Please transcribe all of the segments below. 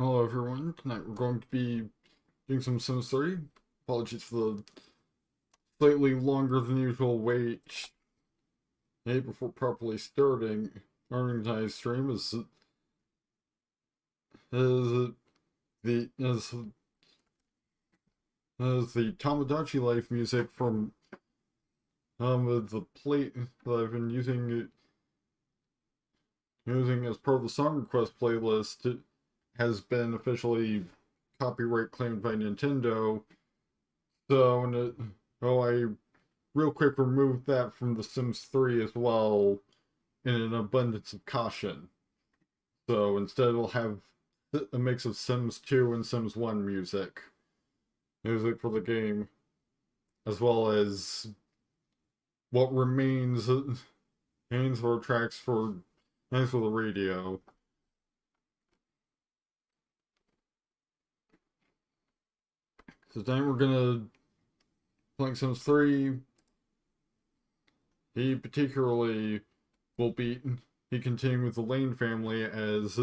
Hello everyone, tonight we're going to be doing some Sims 3. Apologies for the slightly longer than usual wait before properly starting tonight's stream as the as as the Tamagotchi Life music from the plate that I've been using as part of the song request playlist has been officially copyright claimed by Nintendo. So, I real quick removed that from The Sims 3 as well in an abundance of caution. So instead, we'll have a mix of Sims 2 and Sims 1 music for the game, as well as what remains for tracks for the radio. So tonight we're gonna play Sims 3. He particularly will be continuing with the Lane family as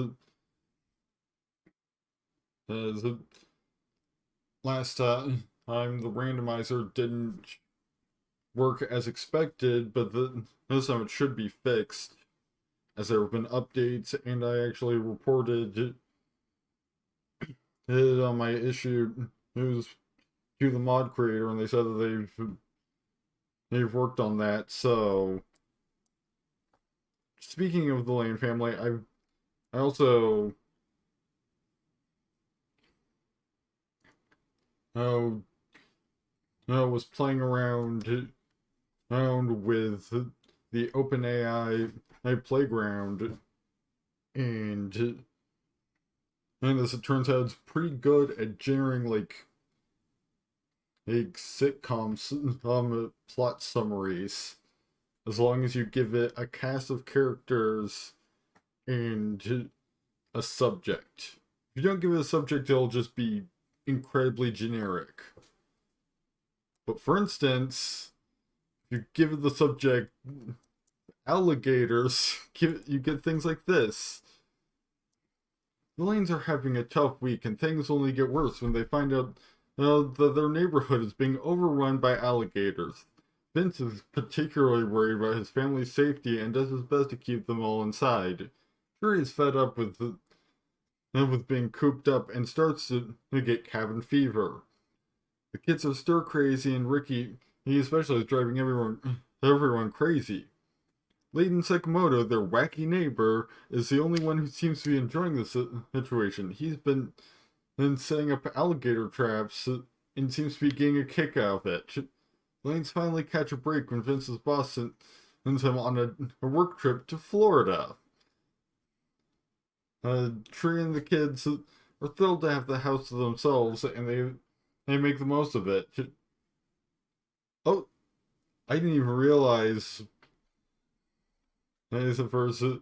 last time the randomizer didn't work as expected, but this time it should be fixed as there have been updates, and I actually reported it on my issue news to the mod creator, and they said that they've worked on that. So speaking of the Lane family, I also uh, was playing around with the OpenAI playground, and as it turns out, it's pretty good at generating like sitcoms plot summaries, as long as you give it a cast of characters and a subject. If you don't give it a subject, it'll just be incredibly generic. But for instance, if you give it the subject alligators, you get things like this. The Lanes are having a tough week, and things only get worse when they find out that their neighborhood is being overrun by alligators. Vince is particularly worried about his family's safety and does his best to keep them all inside. Sherry is fed up with being cooped up and starts to get cabin fever. The kids are stir crazy, and Rickey, he especially, is driving everyone crazy. Leighton Sakamoto, their wacky neighbor, is the only one who seems to be enjoying the situation. He's been setting up alligator traps and seems to be getting a kick out of it. Lanes finally catch a break when Vince's boss sends him on a work trip to Florida. Tree and the kids are thrilled to have the house to themselves, and they make the most of it. Oh, I didn't even realize at first that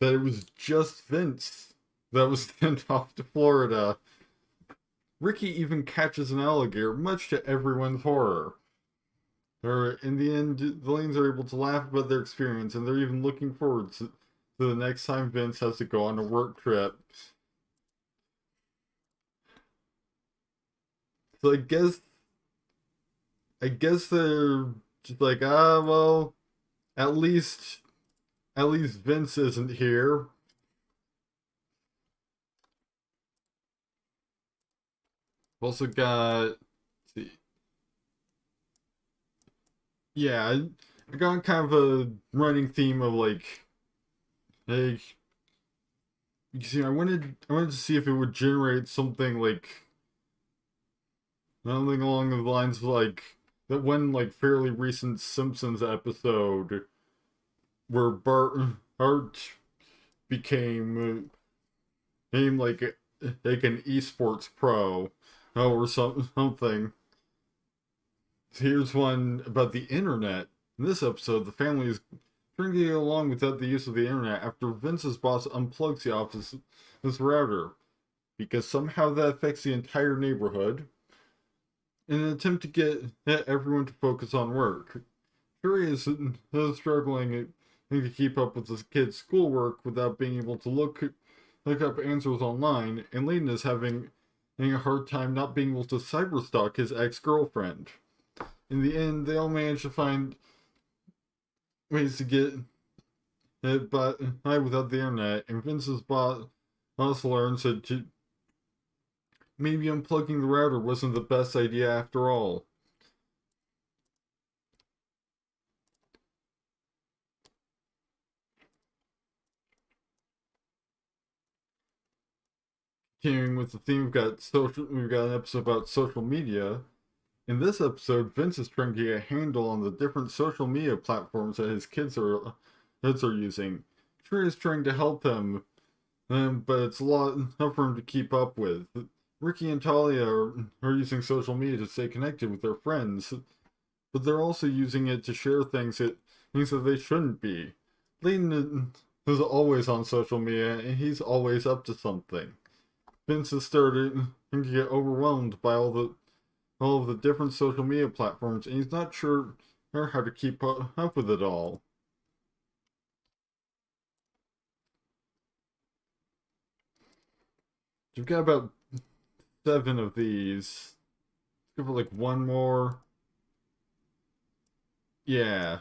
it was just Vince that was sent off to Florida. Rickey even catches an alligator, much to everyone's horror. In the end, the Lanes are able to laugh about their experience, and they're even looking forward to the next time Vince has to go on a work trip. So I guess they're just like, well, at least Vince isn't here. We've also got, let's see, yeah, I got kind of a running theme of like, you see, I wanted to see if it would generate something along the lines of like that one like fairly recent Simpsons episode where Bart became like an esports pro, or something. Here's one about the internet. In this episode, the family is trying to get along without the use of the internet after Vince's boss unplugs the office's router, because somehow that affects the entire neighborhood. In an attempt to get everyone to focus on work, Sherry is struggling to keep up with his kid's schoolwork without being able to look look up answers online, and Layton is having a hard time not being able to cyberstalk his ex-girlfriend. In the end, they all manage to find ways to get it by without the internet, and Vince's boss learns that maybe unplugging the router wasn't the best idea after all. Continuing with the theme, we've got an episode about social media. In this episode, Vince is trying to get a handle on the different social media platforms that his kids are using. Trey is trying to help him, but it's a lot tough for him to keep up with. Rickey and Talia are using social media to stay connected with their friends, but they're also using it to share things that they shouldn't be. Layton is always on social media, and he's always up to something. Vince has started to get overwhelmed by all of the different social media platforms, and he's not sure how to keep up with it all. You've got about 7 of these. Let's go for like one more. Yeah.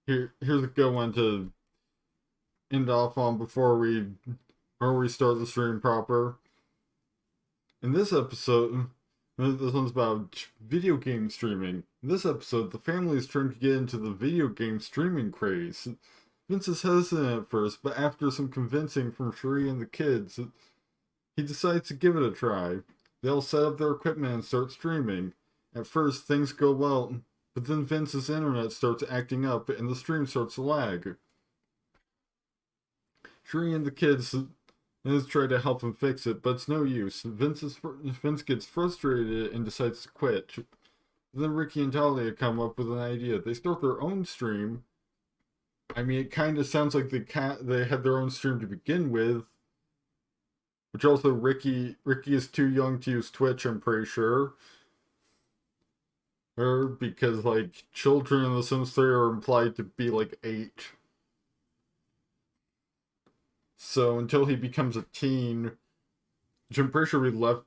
Here's a good one to end off on before we start the stream proper. In this episode, this one's about video game streaming. In this episode, the family is trying to get into the video game streaming craze. Vince is hesitant at first, but after some convincing from Sheree and the kids, he decides to give it a try. They all set up their equipment and start streaming. At first, things go well, but then Vince's internet starts acting up and the stream starts to lag. Sheree and the kids try to help him fix it, but it's no use. Vince gets frustrated and decides to quit. Then Rickey and Talia come up with an idea. They start their own stream. I mean, it kind of sounds like they had their own stream to begin with. Which also, Rickey is too young to use Twitch, I'm pretty sure. Because, like, children in The Sims 3 are implied to be, like, 8. So, until he becomes a teen, which I'm pretty sure we left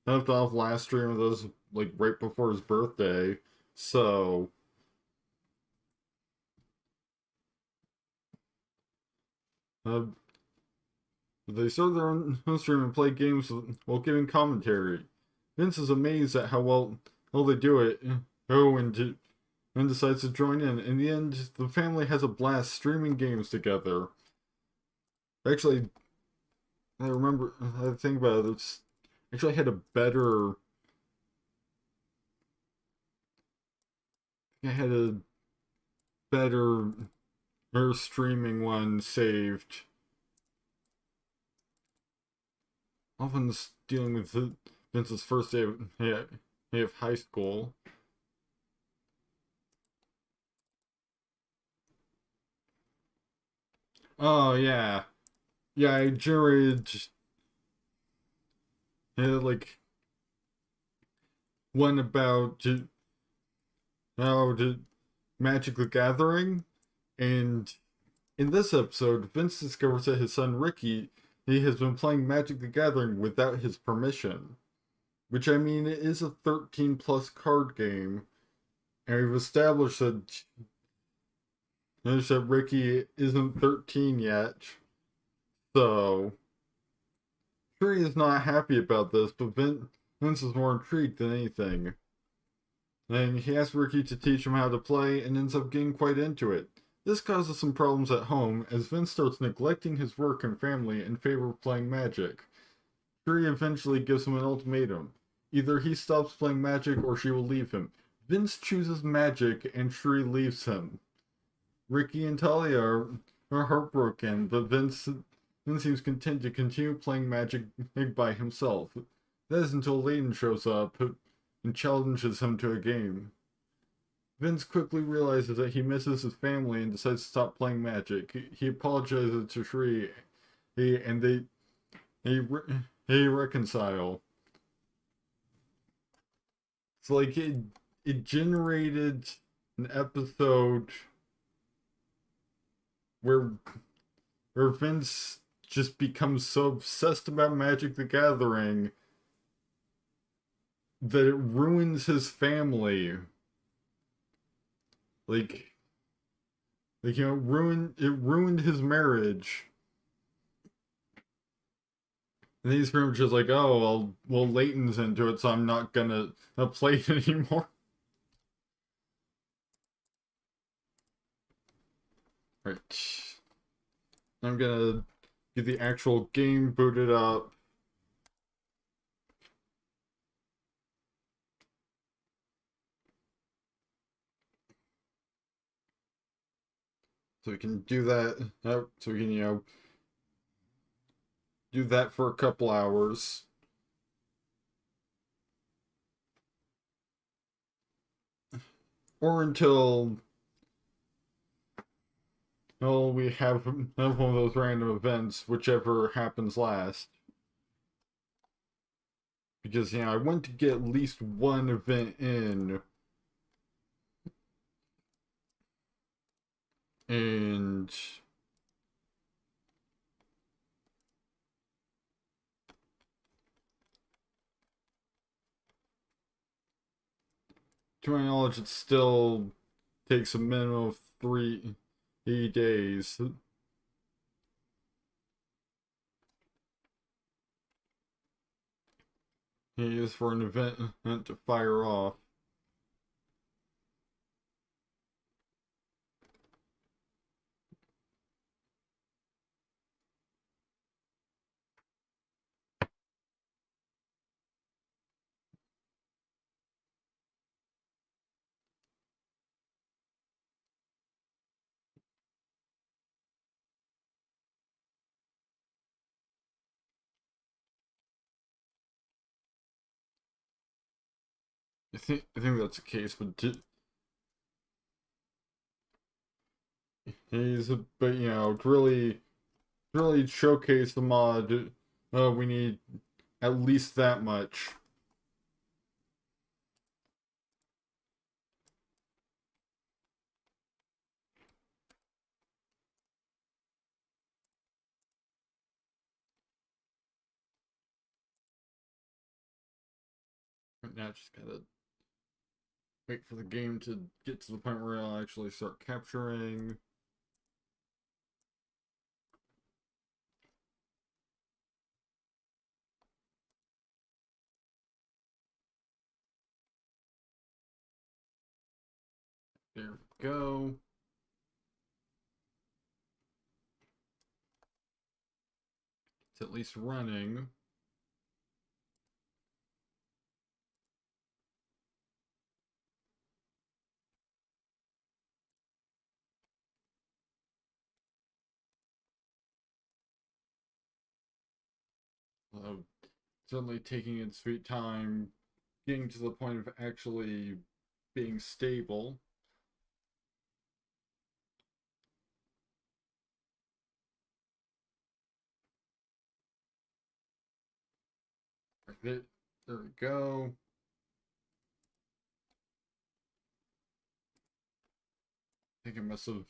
off last stream with us, like, right before his birthday. So... they start their own stream and play games while giving commentary. Vince is amazed at how well they do it. And decides to join in. In the end, the family has a blast streaming games together. Actually, I think about it. It's actually had a better. I had a better streaming one saved. Often dealing with Vince's first day of high school. Oh, yeah. Yeah, I generated like one about Magic the Gathering, and in this episode, Vince discovers that his son Rickey he has been playing Magic the Gathering without his permission. Which, I mean, it is a 13 plus card game, and we've established that Rickey isn't 13 yet. So, Tree is not happy about this, but Vince is more intrigued than anything. And he asks Rickey to teach him how to play and ends up getting quite into it. This causes some problems at home as Vince starts neglecting his work and family in favor of playing Magic. Tree eventually gives him an ultimatum. Either he stops playing Magic or she will leave him. Vince chooses Magic and Tree leaves him. Rickey and Talia are heartbroken, but Vince seems content to continue playing Magic by himself. That is until Layton shows up and challenges him to a game. Vince quickly realizes that he misses his family and decides to stop playing Magic. He apologizes to Shree, and they reconcile. It's like it generated an episode where Vince just becomes so obsessed about Magic the Gathering that it ruins his family. Like, ruined his marriage. And he's pretty much just like, oh, well, Leighton's into it, so I'm not gonna play it anymore. Right. I'm gonna get the actual game booted up. So we can do that. So we can, do that for a couple hours. Or until we have one of those random events, whichever happens last. Because, I want to get at least one event in. And to my knowledge, it still takes a minimum of 3 days. He is for an event to fire off. I think that's the case, but but to really showcase the mod, we need at least that much. Right now, just gotta wait for the game to get to the point where I'll actually start capturing. There we go. It's at least running. Certainly taking its sweet time, getting to the point of actually being stable. There we go. I think it must have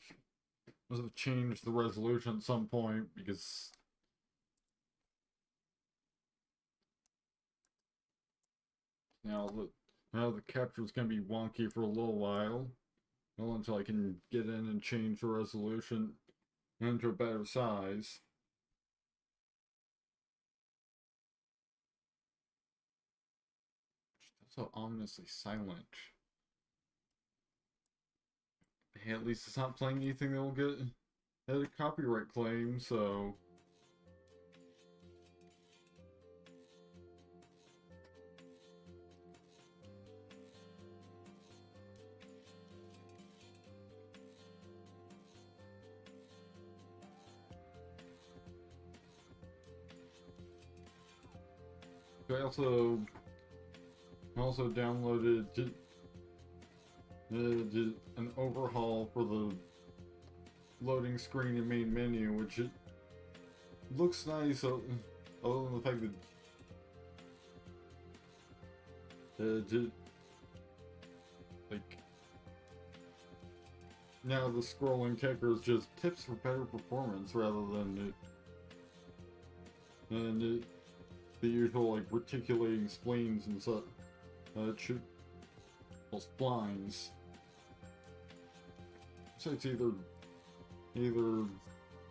changed the resolution at some point because now the capture is gonna be wonky for a little while. Well, until I can get in and change the resolution into a better size. That's so ominously silent. Hey, at least it's not playing anything that will get a copyright claim, so. I also downloaded an overhaul for the loading screen and main menu, which it looks nice, other than the fact that like now the scrolling ticker is just tips for better performance rather than and the usual like reticulating spleens and such, well, splines. So it's either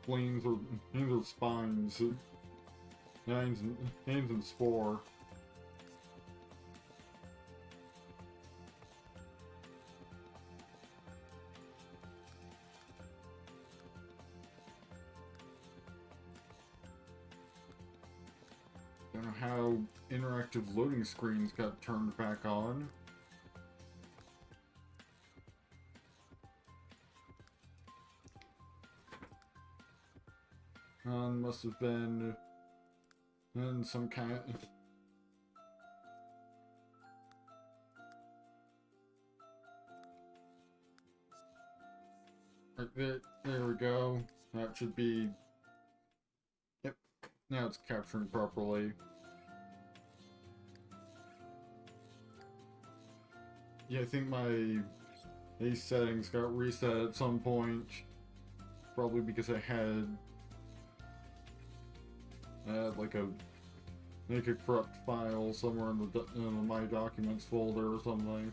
spleens or either spines, ends and spore. Don't know how interactive loading screens got turned back on. Must have been in some kind of... Right there we go. That should be... Yep, now it's capturing properly. Yeah, I think these settings got reset at some point. Probably because I had like a corrupt file somewhere in the My Documents folder or something.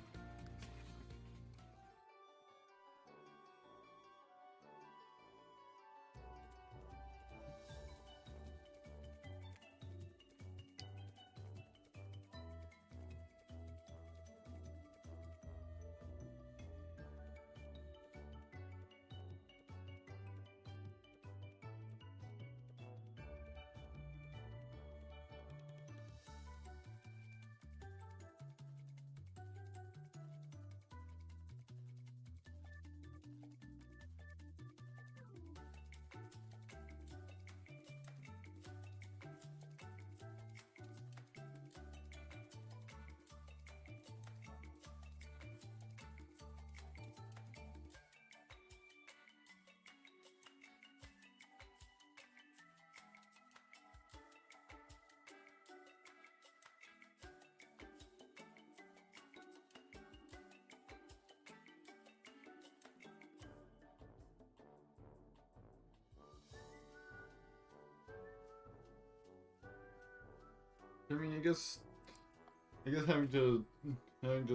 I mean, I guess having to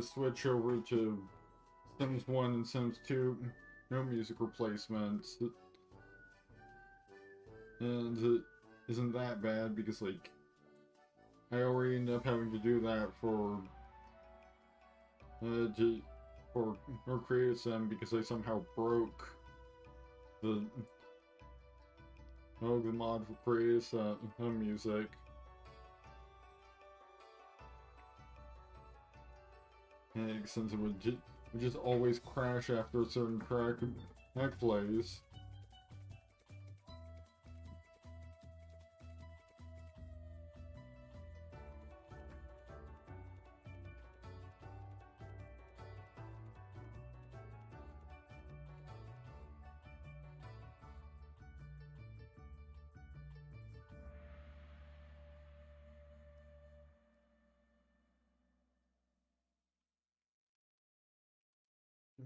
switch over to Sims 1 and Sims 2, no music replacements, and it isn't that bad because like I already end up having to do that for Creative Sim because I somehow broke the the mod for Creative Sim music. And since it would just always crash after a certain track plays.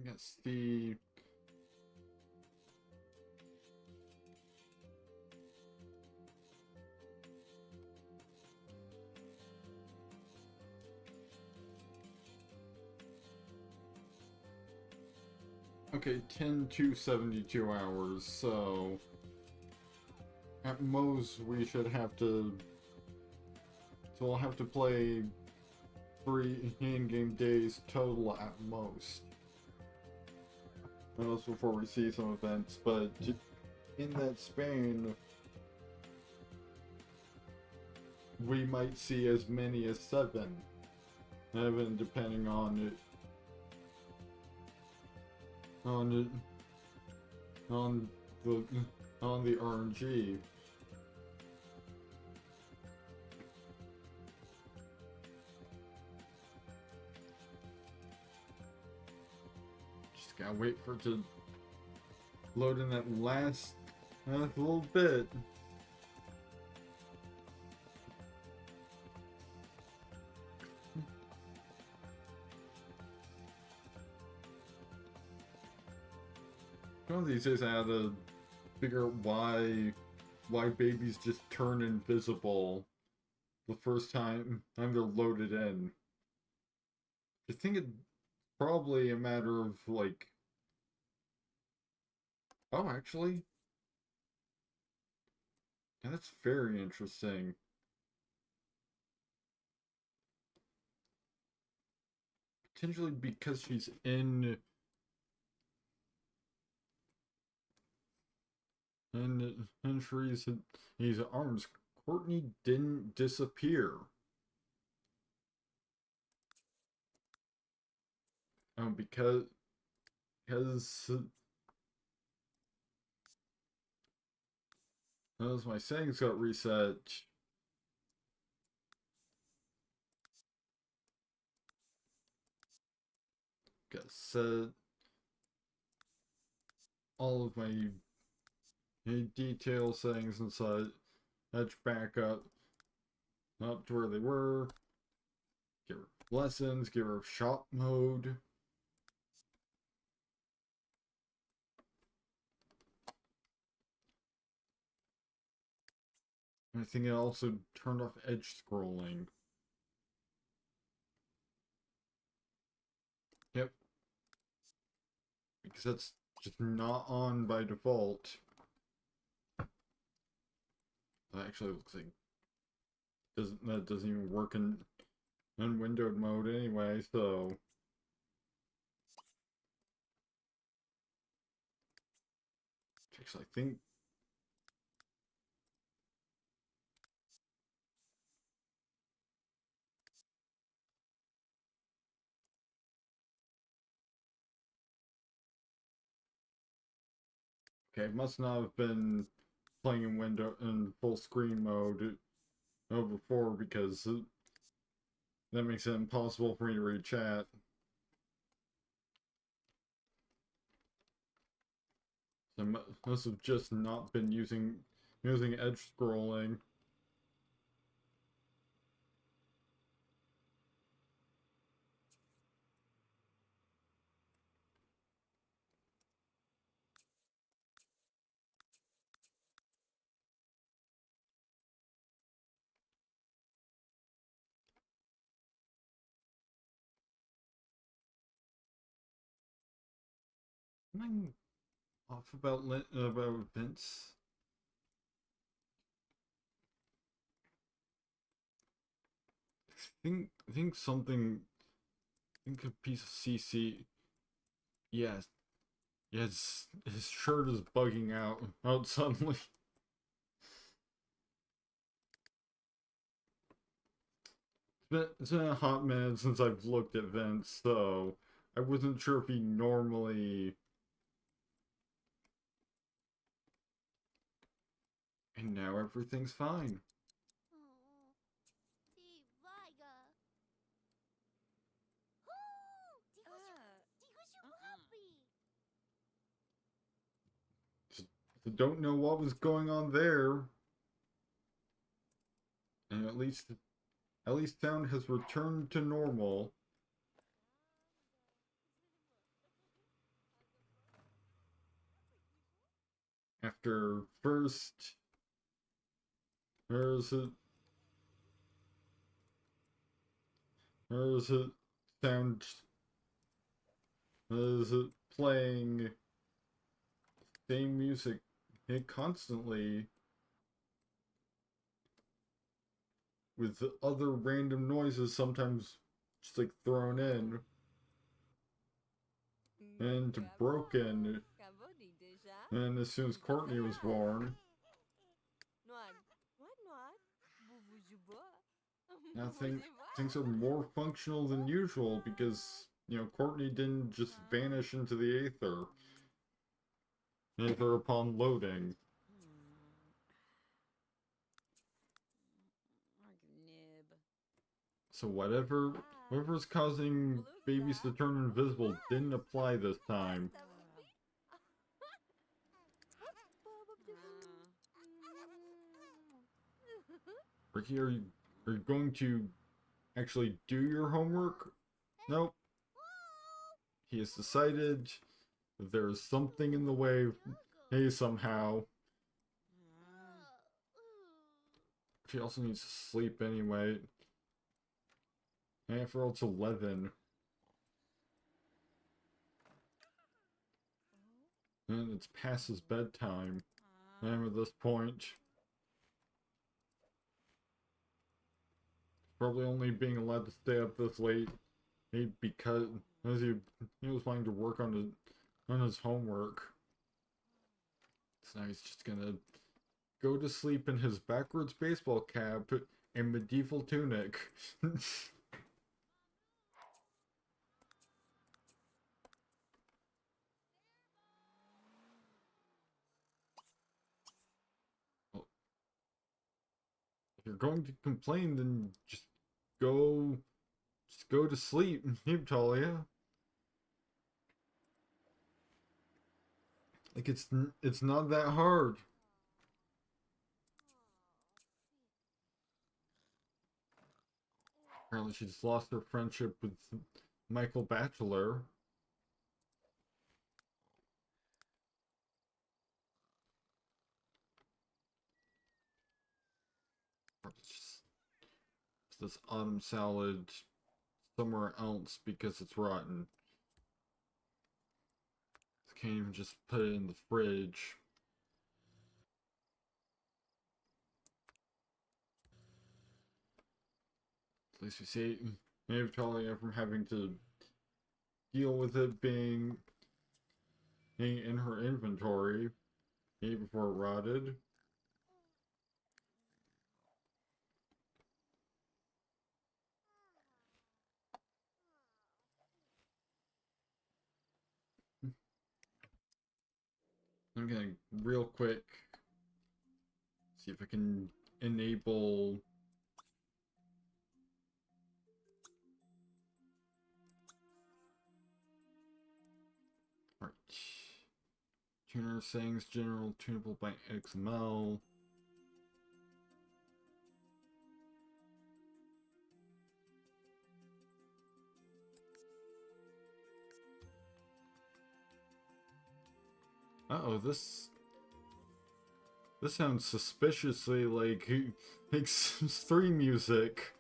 Let's see. Okay, 10 to 72 hours, so at most we should have to, so I'll have to play 3 in-game days total at most. That's before we see some events, but in that span, we might see as many as 7, even depending on the RNG. Just gotta wait for it to load in that last little bit. One of these days I had to figure out why why babies just turn invisible the first time they're loaded in. I think it's probably a matter of like, oh, actually, yeah, that's very interesting. Potentially because she's in Henry's his arms, Courtney didn't disappear. Because because as my settings got reset, got set all of my detail settings inside edge back up to where they were. Get rid of lessons, get rid of shop mode. I think it also turned off edge scrolling. Yep, because that's just not on by default. That actually looks like that doesn't even work in windowed mode anyway, so actually I think okay, must not have been playing in window in full screen mode before because that makes it impossible for me to read chat. So I must have just not been using edge scrolling. Am I off about Vince? I think something. I think a piece of CC. Yes, yes. His shirt is bugging out suddenly. It's been a hot minute since I've looked at Vince, so I wasn't sure if he normally. And now everything's fine. Just don't know what was going on there. And at least sound has returned to normal. After first there's a sound is playing same music constantly with other random noises sometimes just like thrown in and broken. And as soon as Courtney was born, now things are more functional than usual because Courtney didn't just vanish into the aether upon loading. So whatever's causing babies to turn invisible didn't apply this time. Ricky, are you going to actually do your homework? Nope. He has decided that there's something in the way. Hey, somehow. She also needs to sleep anyway. And after all, it's 11. And it's past his bedtime. And at this point, probably only being allowed to stay up this late because as he was wanting to work on his homework. So now he's just gonna go to sleep in his backwards baseball cap and medieval tunic. Well, if you're going to complain, then go just go to sleep, Talia. Like it's not that hard. Apparently, she just lost her friendship with Michael Batchelor. Just this autumn salad somewhere else because it's rotten. Can't even just put it in the fridge. At least we save Talia from having to deal with it being in her inventory before it rotted. I'm gonna real quick see if I can enable Alright. Tuner settings, general tunable by XML. Uh-oh, this sounds suspiciously like Sims 3 music.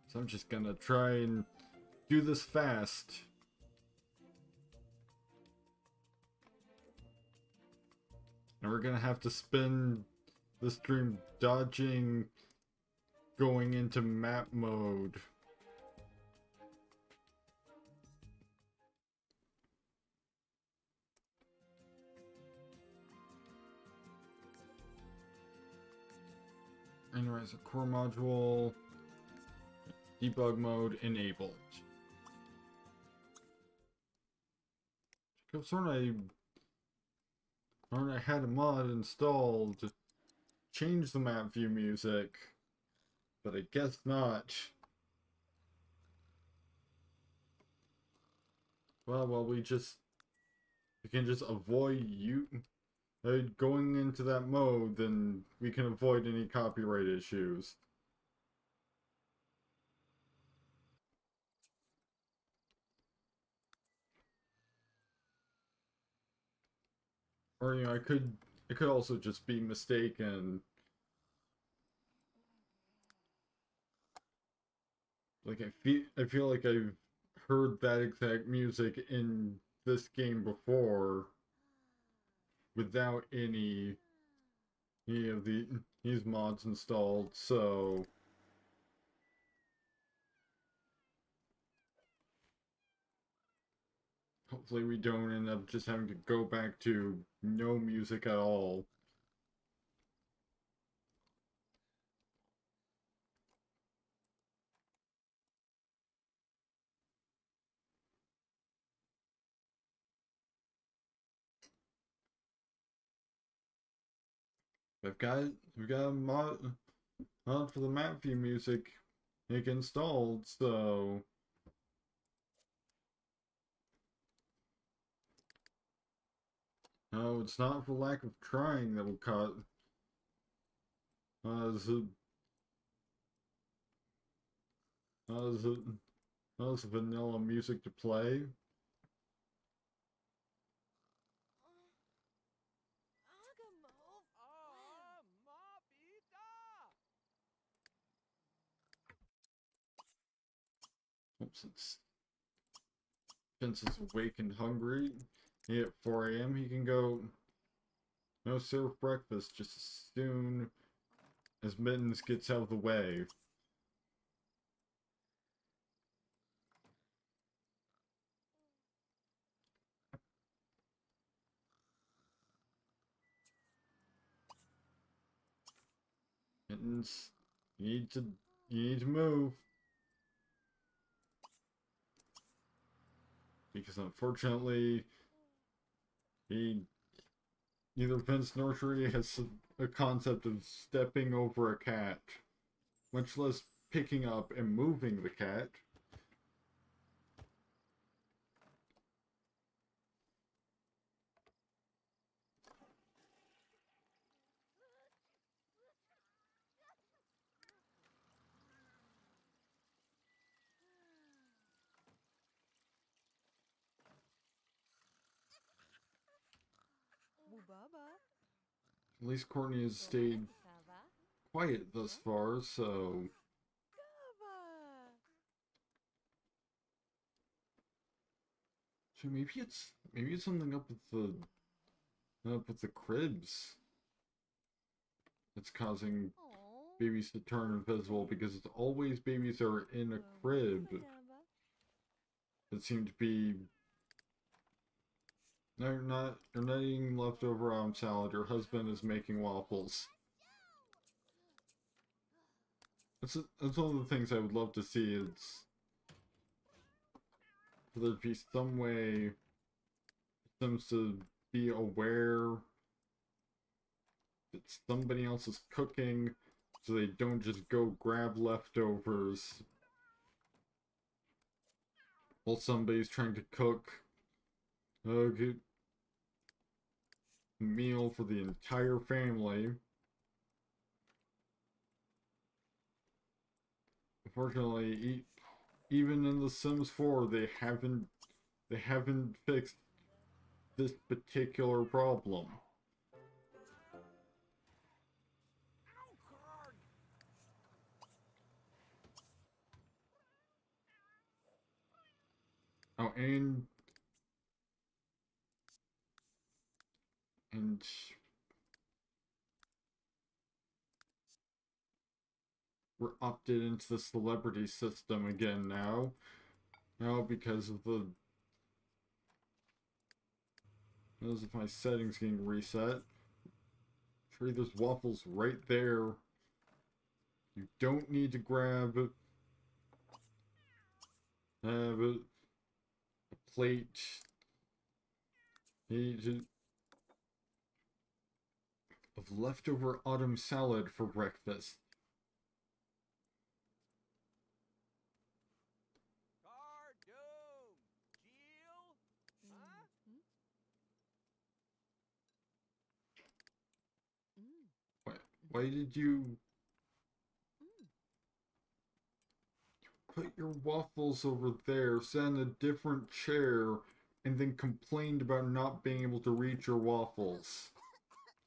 So I'm just gonna try and do this fast. And we're gonna have to spend the stream dodging going into map mode. Anyways, a core module, debug mode enabled. I had a mod installed to change the map view music, but I guess not. Well, we can just avoid going into that mode, then we can avoid any copyright issues. Or I could also just be mistaken. Like I feel like I've heard that exact music in this game before without any of these mods installed, so hopefully we don't end up just having to go back to no music at all. We've got a mod for the map view music installed, so no, it's not for lack of trying that will cause as vanilla music to play. Since Vince is awake and hungry, at 4 a.m. he can go, no, serve breakfast just as soon as Mittens gets out of the way. Mittens, you need to move. Because unfortunately, neither Vince nor Sheree has a concept of stepping over a cat, much less picking up and moving the cat. At least Courtney has stayed quiet thus far, so... So maybe it's something up with the cribs that's causing babies to turn invisible, because it's always babies that are in a crib that seem to be... No, you're not eating leftover salad. Your husband is making waffles. That's one of the things I would love to see, is for there to be some way for them to be aware that somebody else is cooking, so they don't just go grab leftovers while somebody's trying to cook a meal for the entire family. Unfortunately, even in The Sims 4, they haven't fixed this particular problem. Oh, and we're opted into the celebrity system again now. Because of my settings getting reset. Sure, there's waffles right there. You don't need to grab a plate of leftover autumn salad for breakfast. Why did you put your waffles over there, sat in a different chair, and then complained about not being able to reach your waffles?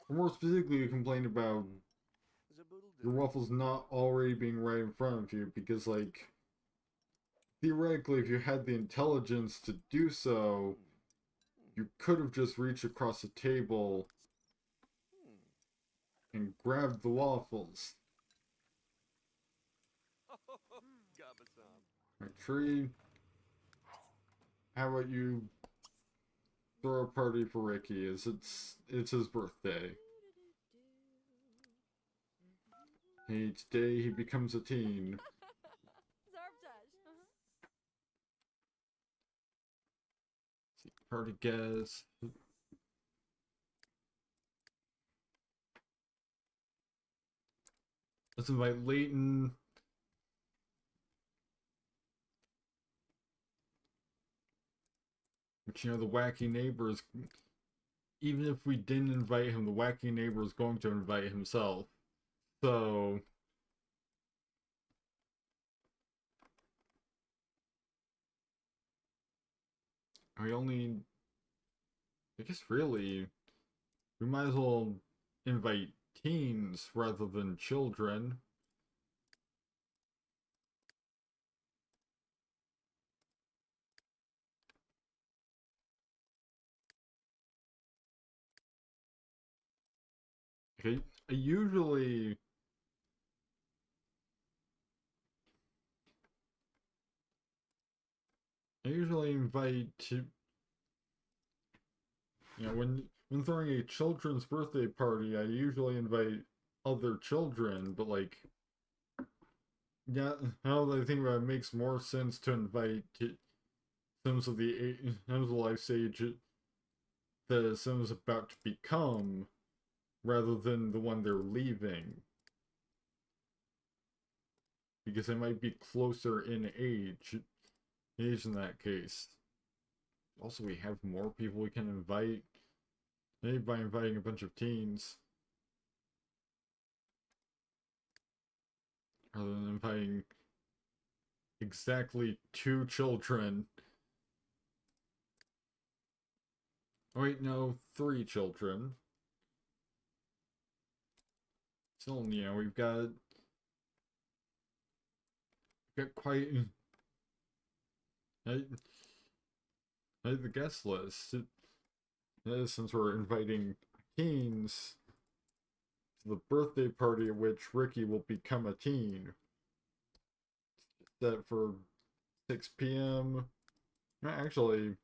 Or more specifically, you complained about your waffles not already being right in front of you, because, like, theoretically, if you had the intelligence to do so, you could have just reached across the table and grabbed the waffles. Alright, Tree, how about you throw a party for Rickey, as it's his birthday. Each day he becomes a teen. See, party guests. Let's invite Leighton. Which, you know, the wacky neighbor is... Even if we didn't invite him, the wacky neighbor is going to invite himself. So... I guess really, we might as well invite teens rather than children. I usually invite to, when throwing a children's birthday party, I usually invite other children, but like, yeah, now that I think about it, it makes more sense to invite Sims of the Sims of life stage that a Sim is about to become, rather than the one they're leaving, because they might be closer in age in that case. Also, we have more people we can invite, maybe by inviting a bunch of teens, rather than inviting exactly 2 children. Oh, wait, no, 3 children. Still, we've got quite uh, the guest list. Since we're inviting teens to the birthday party at which Rickey will become a teen. Set for 6 p.m. Actually,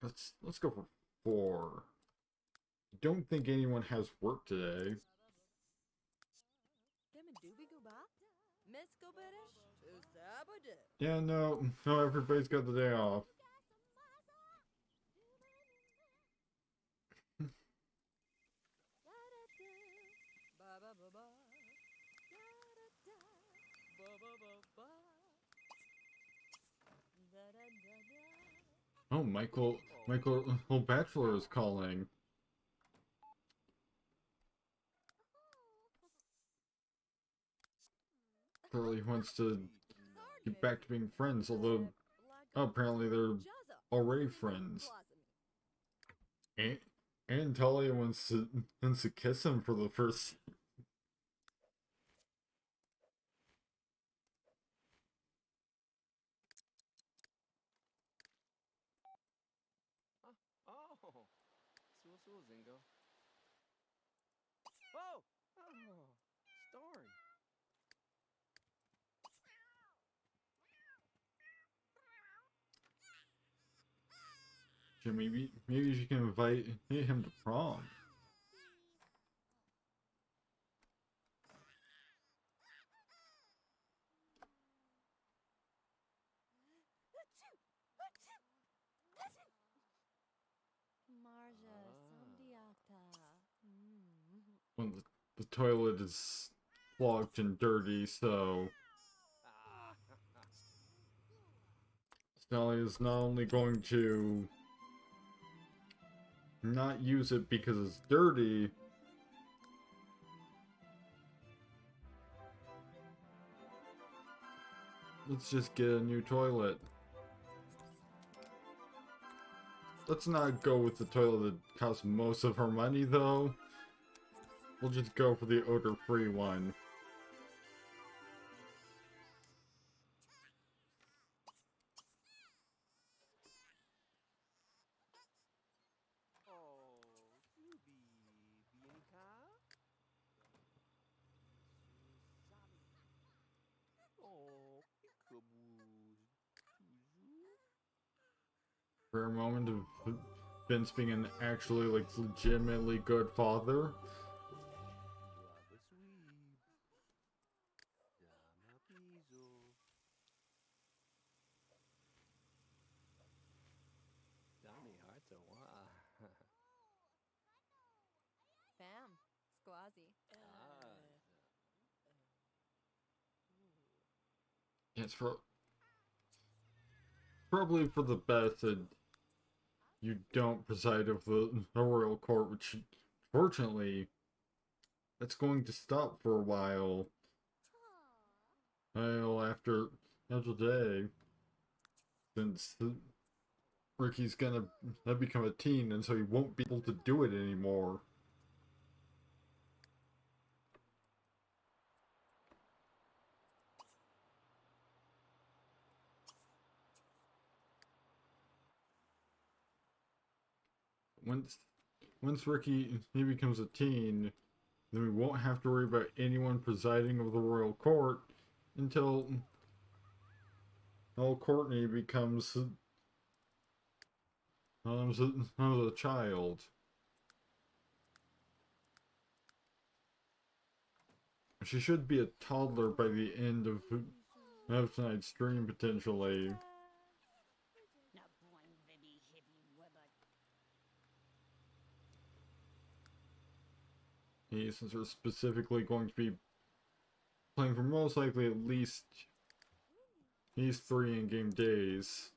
let's go for 4. Don't think anyone has work today. Yeah, no, everybody's got the day off. Oh, Michael, Bachelor is calling. Clearly wants to get back to being friends, although apparently they're already friends. And Talia wants to kiss him for the first. Story. Maybe she can invite him to prom. When the toilet is clogged and dirty, so Sally is not only going to not use it because it's dirty, let's just get a new toilet. Let's not go with the toilet that costs most of her money, though. We'll just go for the odor-free one. For a moment of Vince being an actually, like, legitimately good father. Bam. Squazzy. Yeah, it's probably for the best that you don't preside over the royal court, which, fortunately, that's going to stop for a while. Well, after today, since Ricky's gonna become a teen, and so he won't be able to do it anymore. once Rickey he becomes a teen, then we won't have to worry about anyone presiding over the royal court until Courtney becomes a child. She should be a toddler by the end of tonight's stream, potentially. Hey, since we're specifically going to be playing for most likely at least 3 in-game days.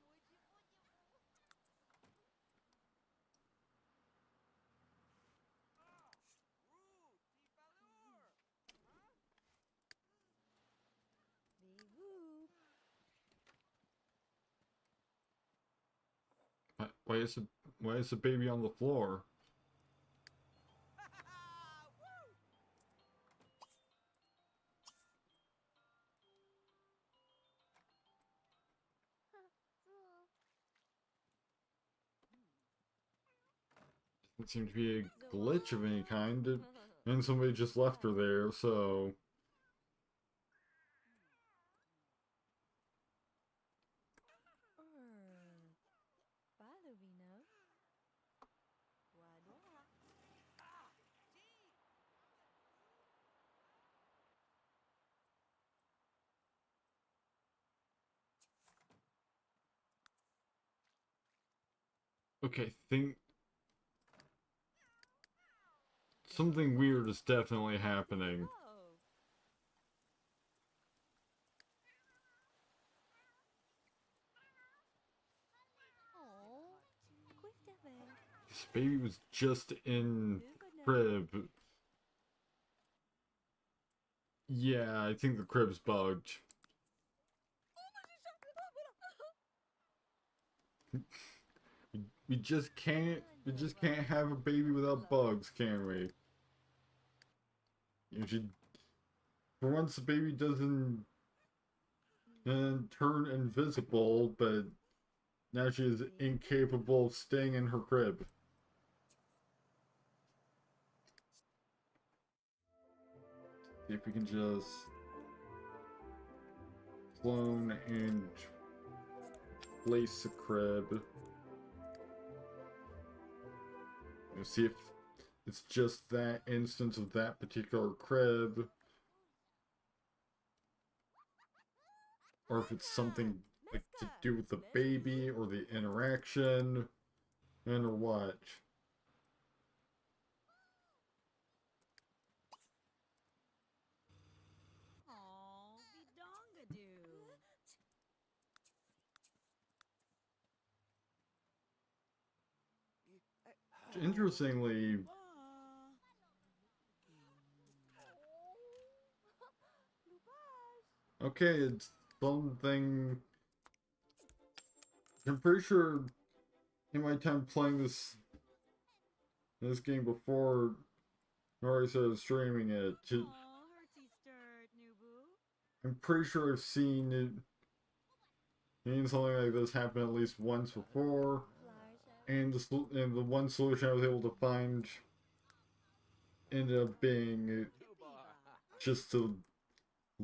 Why is the baby on the floor? It seemed to be a glitch of any kind, and somebody just left her there, so... Okay, something weird is definitely happening. This baby was just in crib. Yeah, I think the crib's bugged. We just can't have a baby without bugs, can we? For once the baby doesn't turn invisible, but now she is incapable of staying in her crib. See if we can just clone and place a crib. And see if it's just that instance of that particular crib, or if it's something like to do with the baby or the interaction, and or what. Interestingly, okay, it's something. I'm pretty sure in my time playing this game before Nori started streaming it, I'm pretty sure I've seen something like this happen at least once before. And the one solution I was able to find ended up being just to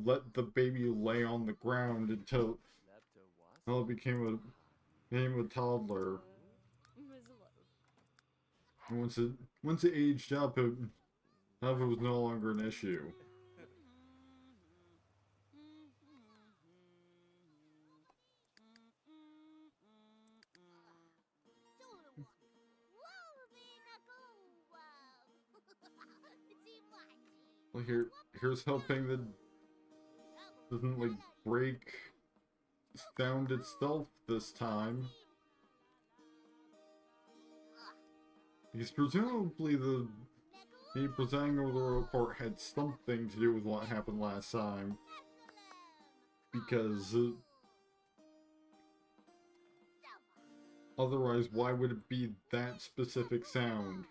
let the baby lay on the ground until it became a toddler. And once it aged up, it was no longer an issue. Well, here's hoping that doesn't like break sound itself this time. Because presumably the presiding over the royal court had something to do with what happened last time. Because otherwise, why would it be that specific sound?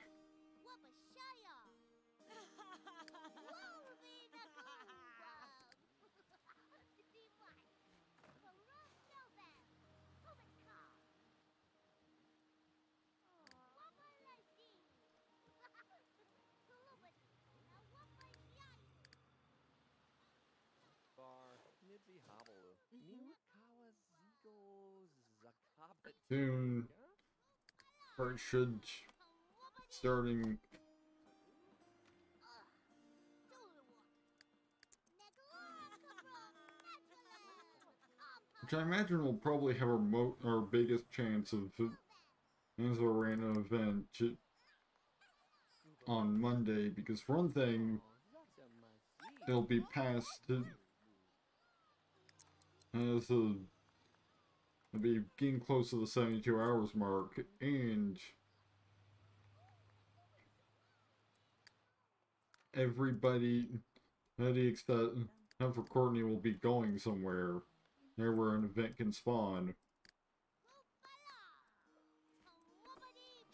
soon, or it should starting. Which I imagine will probably have our biggest chance of as a random event on Monday, because for one thing, it'll be passed as it'll be getting close to the 72 hours mark, and everybody except for Courtney will be going somewhere there where an event can spawn.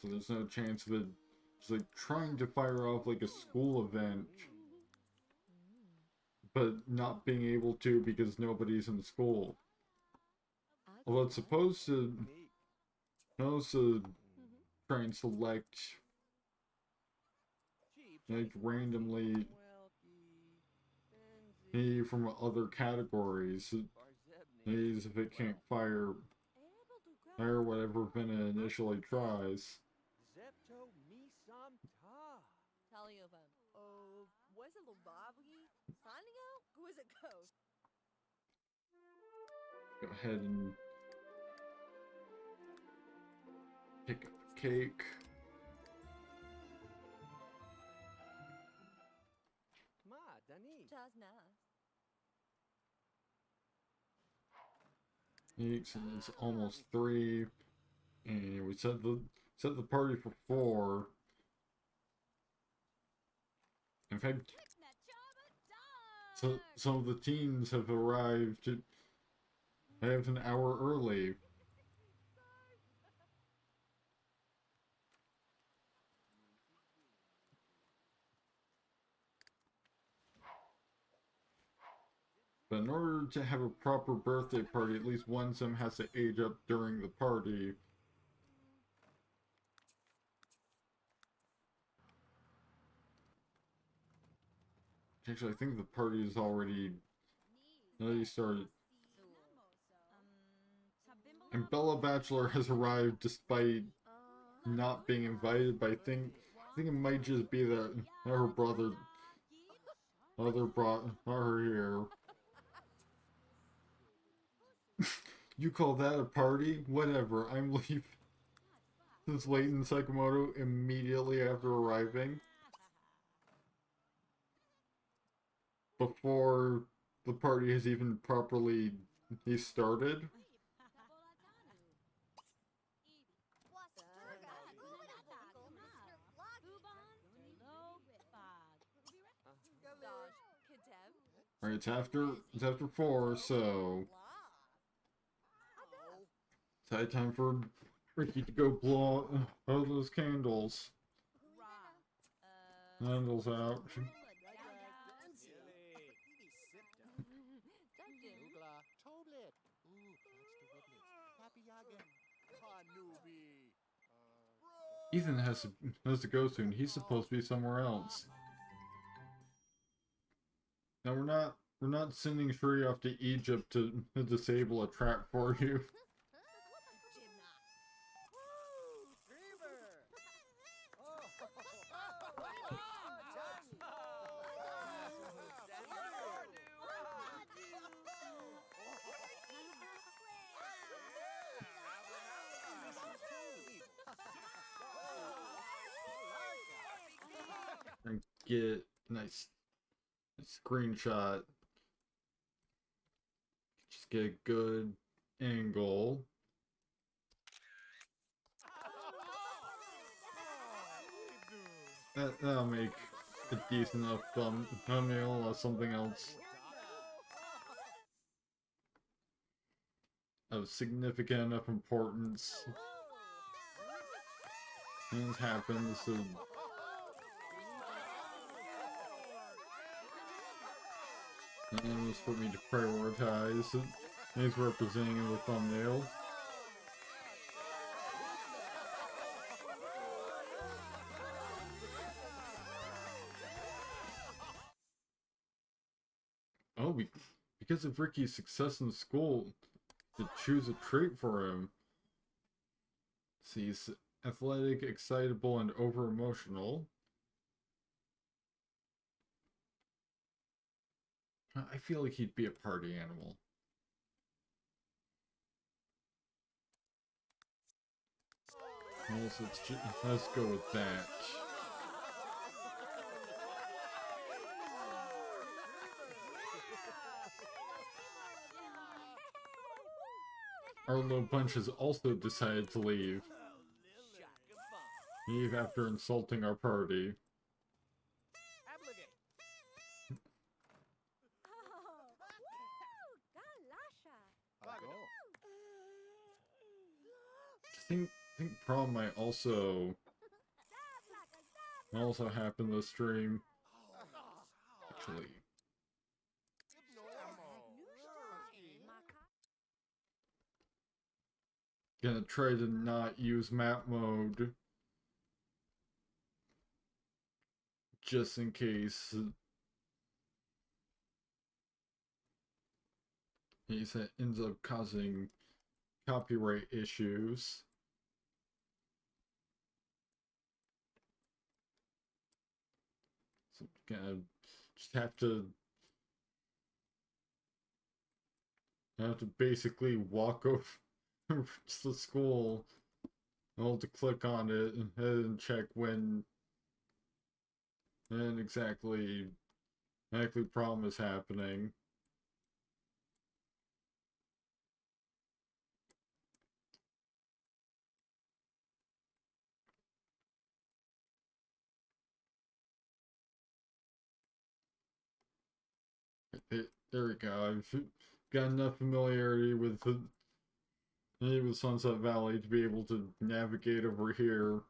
So there's no chance of it just like trying to fire off like a school event, but not being able to because nobody's in school. Although it's supposed to try and select like randomly from other categories. If it can't fire whatever event it initially tries. Taliovan. Oh, was it Lobobby? Sanio? Who is it go? Go ahead and pick up the cake. Just now. It's almost 3, and we set the party for 4. In fact, so some of the teams have arrived half an hour early. But in order to have a proper birthday party, at least one of them has to age up during the party. Actually, I think the party is already started. And Bella Bachelor has arrived despite not being invited, but I think it might just be that her brother brought her here. You call that a party? Whatever, I'm leaving. Says Leighton Sakamoto immediately after arriving. Before the party has even properly started. Alright, it's after 4, so it's high time for Rickey to go blow all those candles. Candles out. Ethan has to go soon. He's supposed to be somewhere else. Now we're not sending Shuri off to Egypt to disable a trap for you. And get nice screenshot. Just get a good angle. That'll make a decent enough thumbnail or something else of significant enough importance. Things happen, so and was for me to prioritize it. He's representing in the thumbnail. Oh, because of Rickey's success in school, to choose a trait for him. He's athletic, excitable, and over-emotional. I feel like he'd be a party animal. Well, so let's go with that. Our little bunch has also decided to leave. Leave after insulting our party. I think prom might also happen this stream. Actually. Gonna try to not use map mode. Just in case. It ends up causing copyright issues. So gonna just have to basically walk over to the school. I'll have to click on it and check when and exactly prom is happening. There we go. I've got enough familiarity with Sunset Valley to be able to navigate over here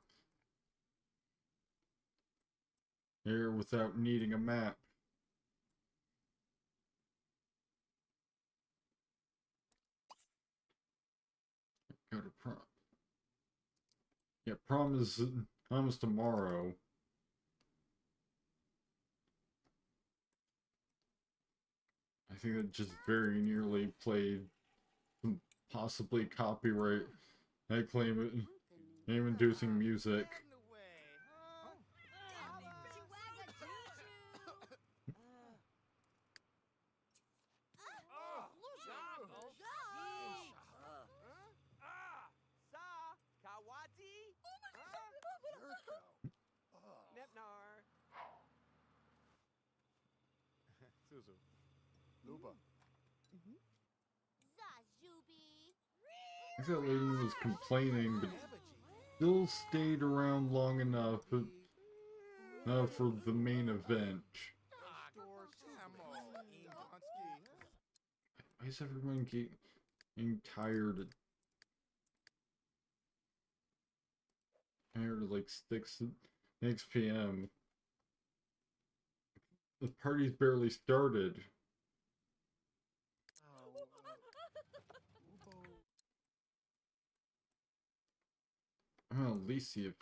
without needing a map. Go to prom. Yeah, prom is almost tomorrow. I think that just very nearly played some possibly copyright. I claim it name-inducing music. Suzu. Luba. I thought lady was complaining, but still stayed around long enough for the main event. Why is everyone getting tired? Tired at like 6 p.m. The party's barely started. I'm gonna at least see if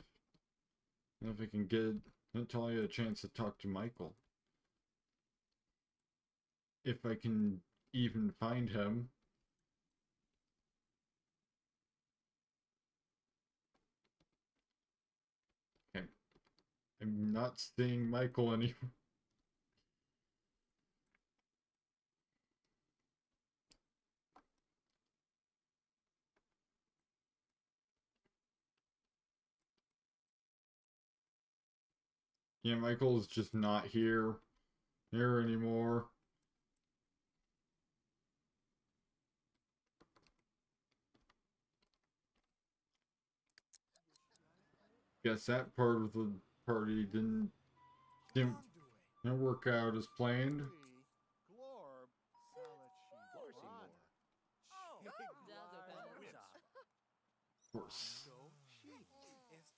I can get Natalia a chance to talk to Michael. If I can even find him. Okay. I'm not seeing Michael anymore. Yeah, Michael's just not here anymore. Guess that part of the party didn't work out as planned. Of course.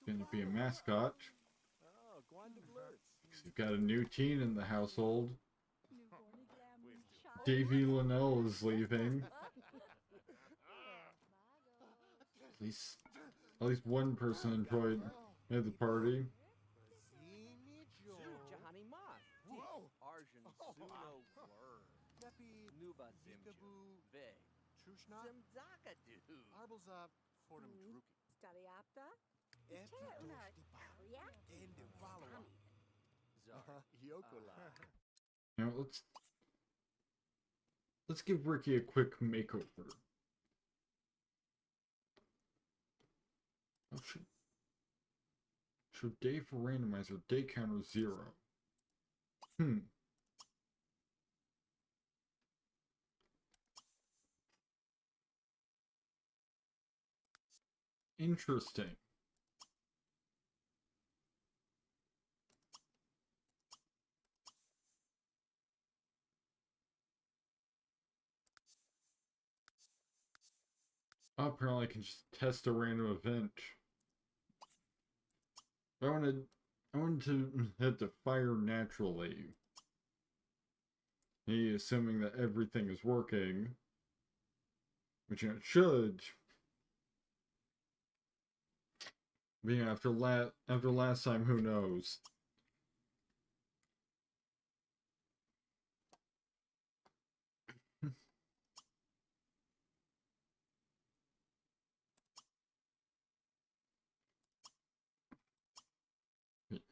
Gonna be a mascot. Because you've got a new teen in the household. Davy Linnell is leaving. At least one person enjoyed the party. Stariapta? Ite una kriak? Yokola. Now let's give Ricky a quick makeover. Oh, show day for randomizer, day counter 0. Interesting. Oh, apparently I can just test a random event. I wanted to have to fire naturally. Hey, assuming that everything is working, which it should. But yeah, after last time, who knows?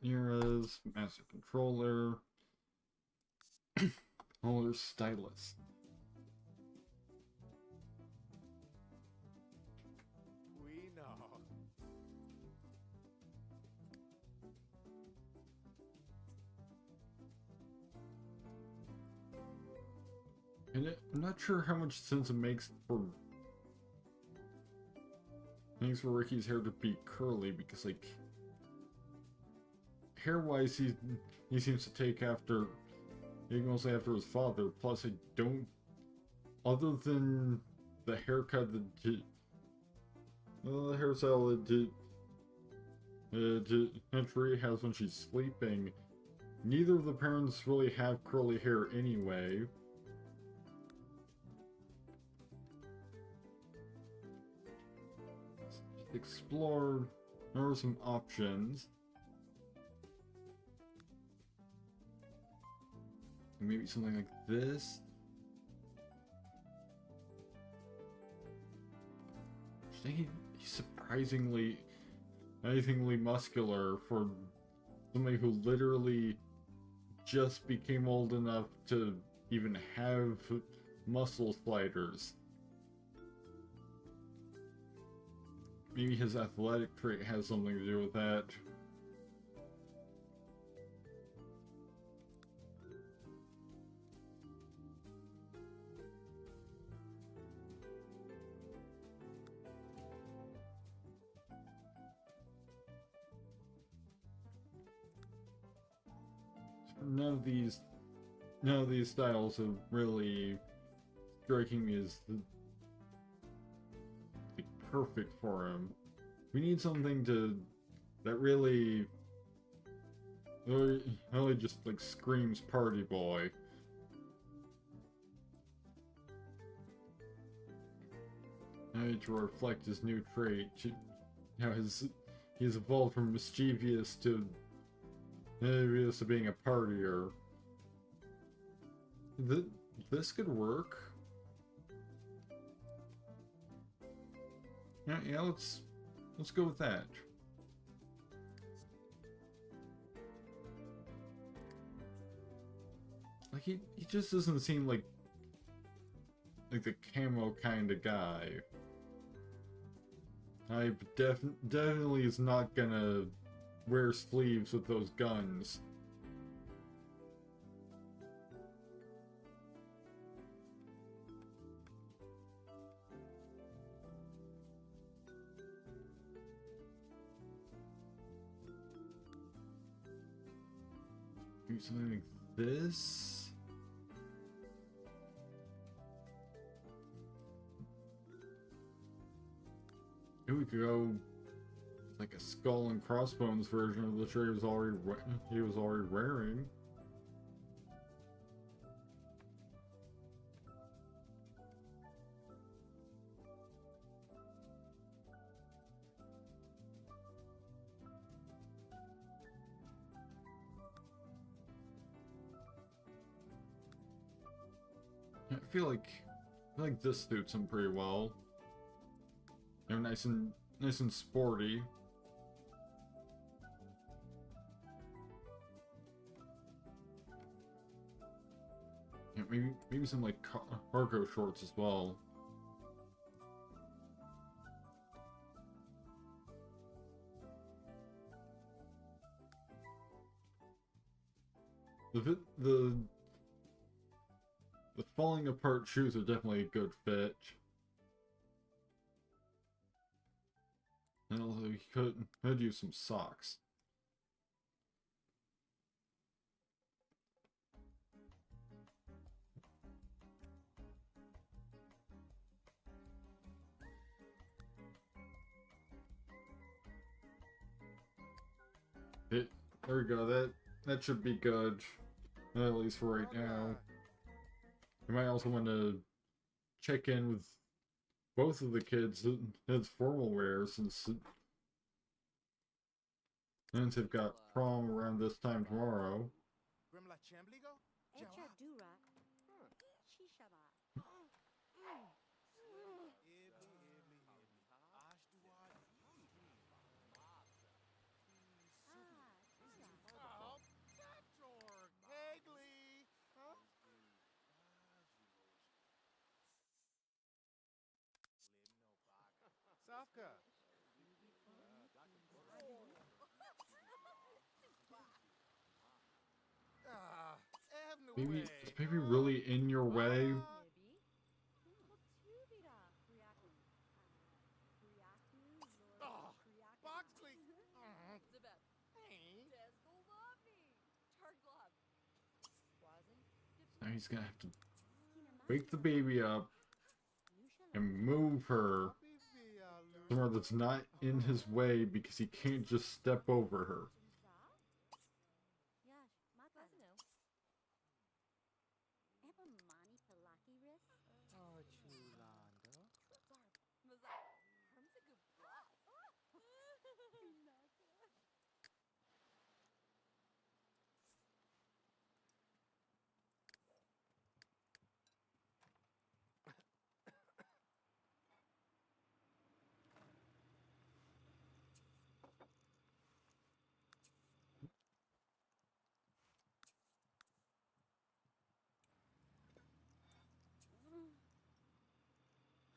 Nira's master controller, Holder stylus. We know. And I'm not sure how much sense it makes for Ricky's hair to be curly, because like hair-wise he seems to take after mostly after his father. Plus I don't, other than the haircut the hairstyle that Entry has when she's sleeping, neither of the parents really have curly hair anyway. Explore. There are some options. Maybe something like this. I think he's surprisingly muscular for somebody who literally just became old enough to even have muscle sliders. Maybe his athletic trait has something to do with that. None of these styles are really striking me as perfect for him. We need something that really just like screams party boy. I need to reflect his new trait. He's evolved from mischievous to being a partier. This could work. Yeah, let's go with that. Like he just doesn't seem like the camo kind of guy. I definitely is not gonna wear sleeves with those guns. Do something like this. Here we could go like a skull and crossbones version of the shirt he was already wearing. I feel like this suits him pretty well. They're nice and Nice and sporty. Yeah, maybe some like cargo shorts as well. The falling apart shoes are definitely a good fit. And also he could use some socks. There we go, that should be good. At least for right now. You might also want to check in with both of the kids' formal wear since they've got prom around this time tomorrow. Grimla Chambligo? Echa dura. Shishaba. Oh, Sator! Hagley! Huh? Safka! Ah, Maybe it's maybe really in your way. Maybe. Tubira. Kriaku. Kriaku. Oh, Kriaku. Boxley! Zebeb. Hey! Desgo Lovney. Targlov. Wasn't. Now he's gonna have to wake the baby up and move her somewhere that's not in his way because he can't just step over her. Yash. Makazno. Ebamani Palaki Risk. Oh, Chulando. Mazak. Herm's a good boss.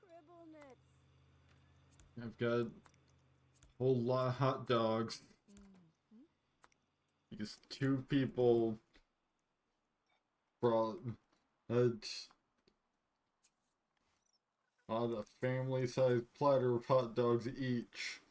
Cribble nuts. I've got a whole lot of hot dogs because two people brought a family-sized platter of hot dogs each.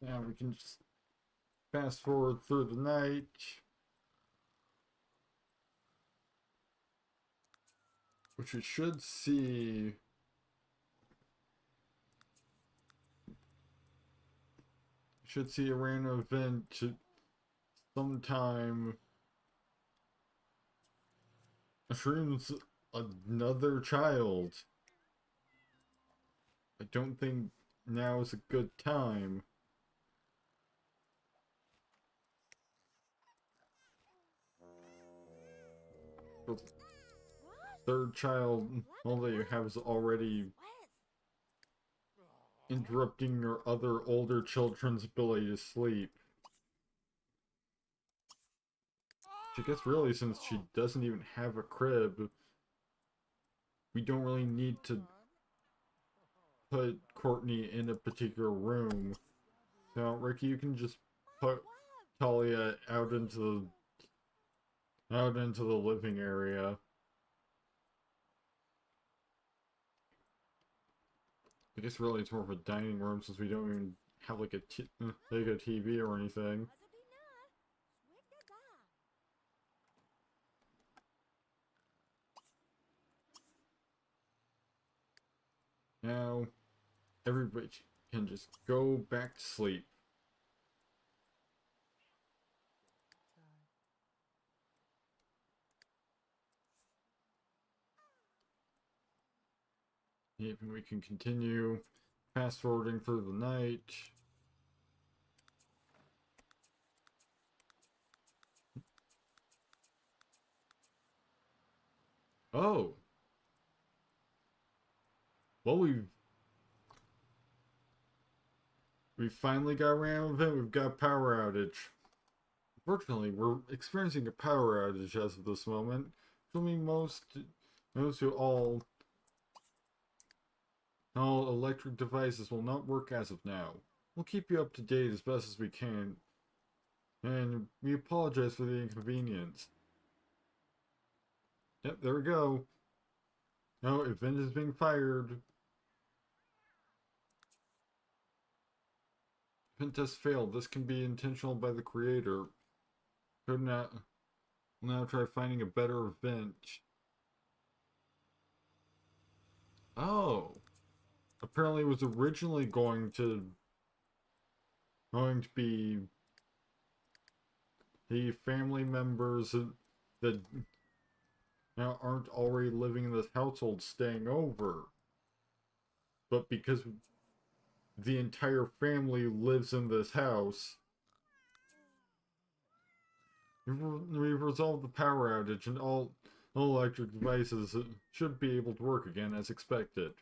Now we can just fast forward through the night, which we should see a random event sometime. Shrooms another child. I don't think now is a good time. The third child, all that you have is already interrupting your other older children's ability to sleep. I guess really, since she doesn't even have a crib, we don't really need to put Courtney in a particular room. So, Ricky, you can just put Talia out into the living area. I guess really it's more of a dining room since we don't even have like a TV or anything. Now, everybody can just go back to sleep. Even we can continue fast forwarding through the night. Oh. Well, we finally got around with it. We've got a power outage. Fortunately, we're experiencing a power outage as of this moment. Filming most to all electric devices will not work as of now. We'll keep you up to date as best as we can, and we apologize for the inconvenience. Yep, there we go. No, event is being fired. Event test failed. This can be intentional by the creator. Could not. We'll now try finding a better event. Oh. Apparently it was originally going to be the family members that now aren't already living in this household staying over. But because the entire family lives in this house, we've resolved the power outage and all electric devices should be able to work again as expected.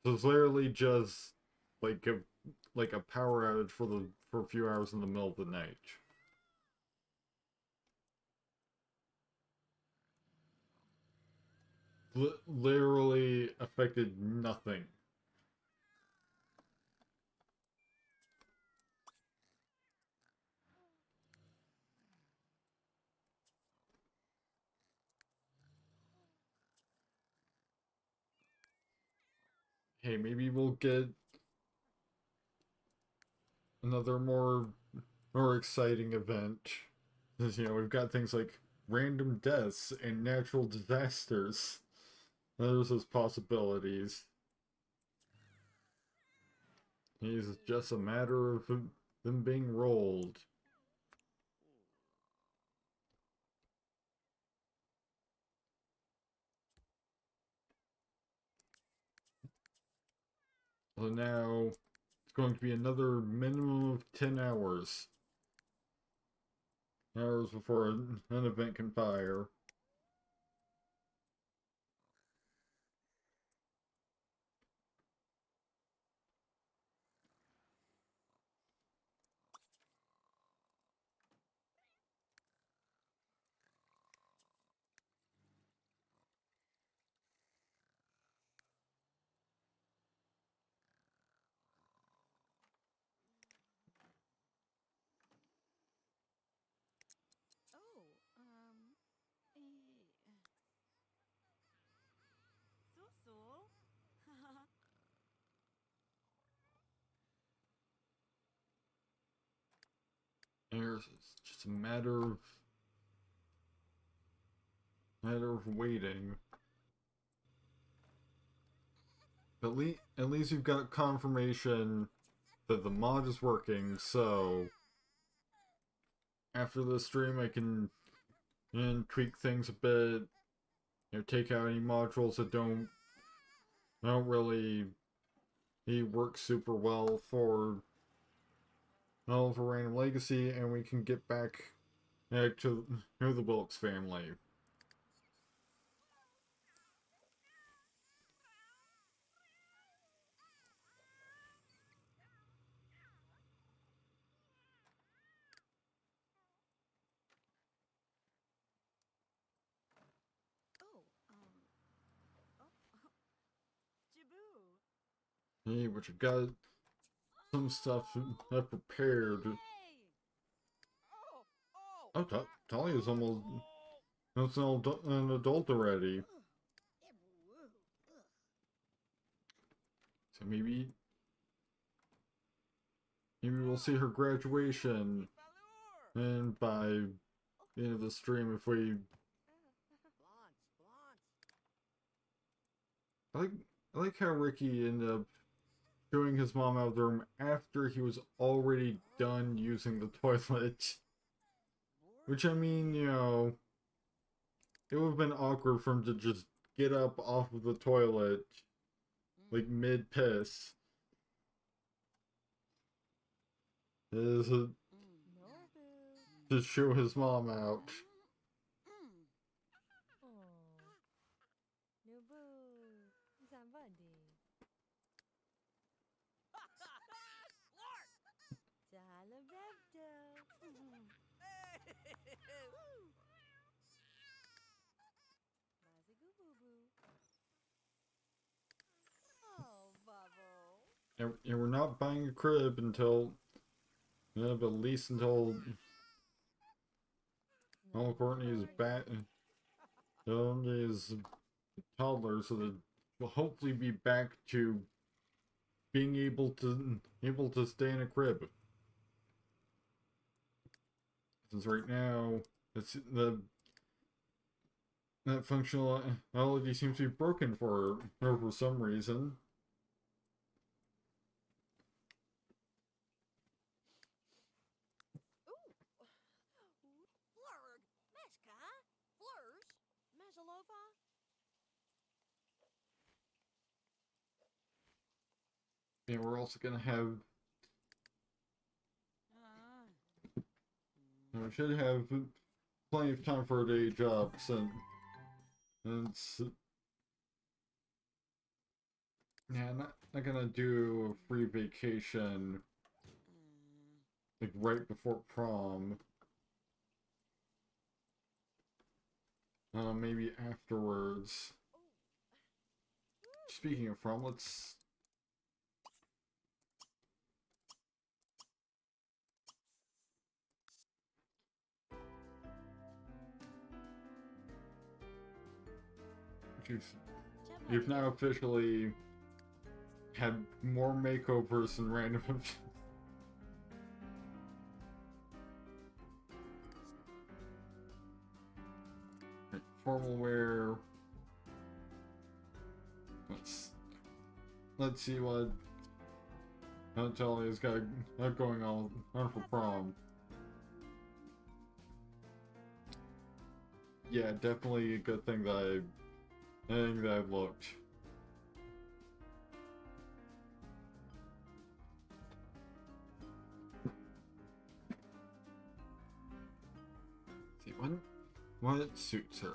So it's literally just like a power outage for a few hours in the middle of the night. Literally affected nothing. Hey, maybe we'll get another more exciting event. Because, we've got things like random deaths and natural disasters. There's those possibilities. It's just a matter of them being rolled. So now it's going to be another minimum of 10 hours. Hours before an event can fire. Oh, so. It's just a matter of waiting. At least you've got confirmation that the mod is working, so after the stream I can tweak things a bit, take out any modules that don't really work super well for Random Legacy, and we can get back to the Wilkes family. Oh, Jaboo. Hey, but you've got some stuff I've prepared. Oh, Talia's almost an adult already. So maybe we'll see her graduation, and by the end of the stream, if we I like I like how Ricky ended up showing his mom out of the room after he was already done using the toilet. Which I mean, it would have been awkward for him to just get up off of the toilet like mid piss. Is No, boo. to show his mom out. Oh. No, boo. Somebody. Jalabebdo. Mazigu boo boo. Oh, Bubble. And we're not buying a crib until, but at least until Courtney is back. Is a toddler, so that we'll hopefully be back to being able to stay in a crib. Since right now, it's that functionality seems to be broken for her for some reason. Flurg. Meshka. Flursh. Meshalova. And we're also gonna have. We should have plenty of time for a day job since it's. Yeah, not gonna do a free vacation like right before prom. Maybe afterwards. Speaking of prom, let's. You've now officially had more makeovers than random events. Formal wear. Let's see what Natalia's got going on for prom. Yeah, definitely a good thing that I looked. See what suits her.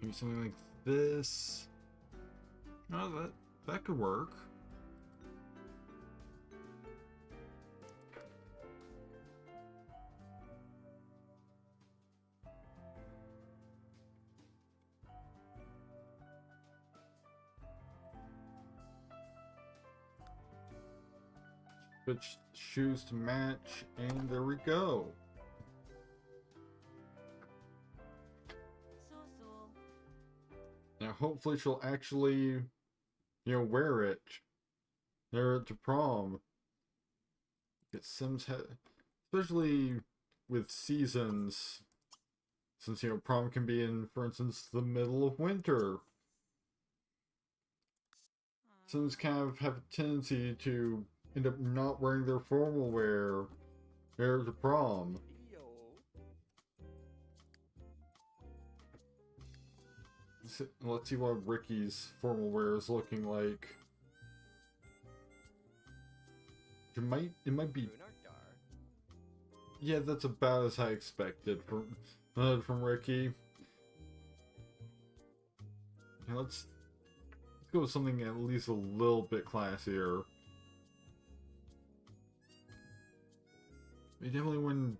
Maybe something like this. No, that could work. Switch shoes to match, and there we go. Now, hopefully, she'll actually, wear it to prom. Get Sims especially with seasons, since prom can be in, for instance, the middle of winter. Sims kind of have a tendency to end up not wearing their formal wear to prom. Let's see what Ricky's formal wear is looking like. It might be. Yeah, that's about as I expected from Rickey. Now let's go with something at least a little bit classier. We definitely wouldn't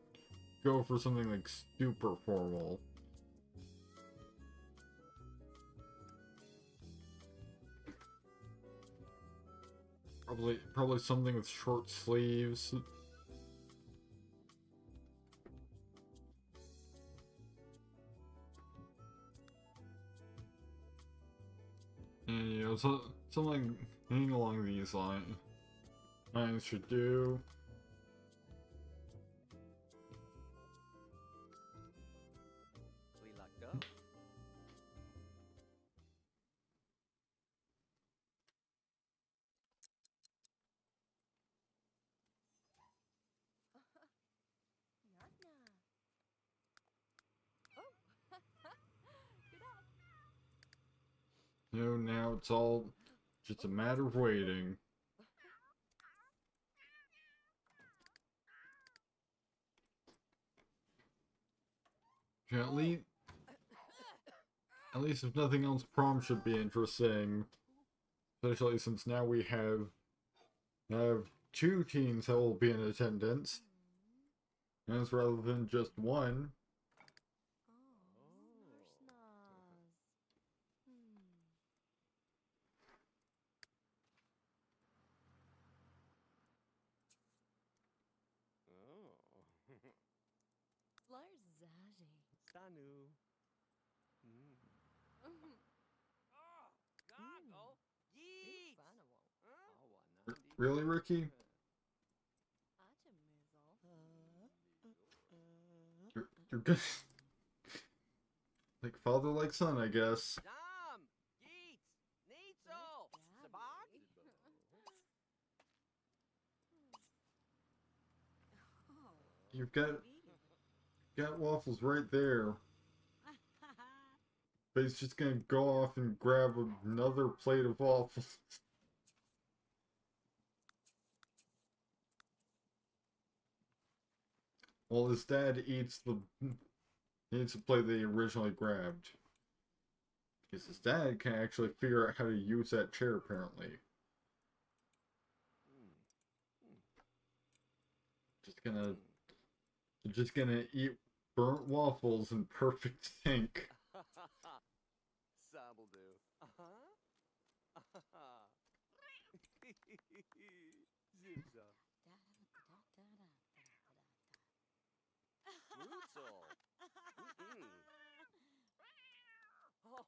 go for something like super formal. Probably something with short sleeves. And something along these lines should do. You know, now it's all just a matter of waiting. Yeah, at least if nothing else, prom should be interesting. Especially since now we have two teams that will be in attendance. As rather than just one. Oh, snaz. Oh. Larzaji. Stanu. Oh, goggle. Yeet. Fanawo. Huh? Really, Ricky? Achamizzle. You're good. Like father, like son, I guess. Dom. Yeet. Neetzel. Sabak. You've got waffles right there. But he's just gonna go off and grab another plate of waffles. While his dad eats the plate that he originally grabbed. Because his dad can actually figure out how to use that chair, apparently. Just gonna eat burnt waffles in perfect sync. Sab'll do. Zipza. Rootsel.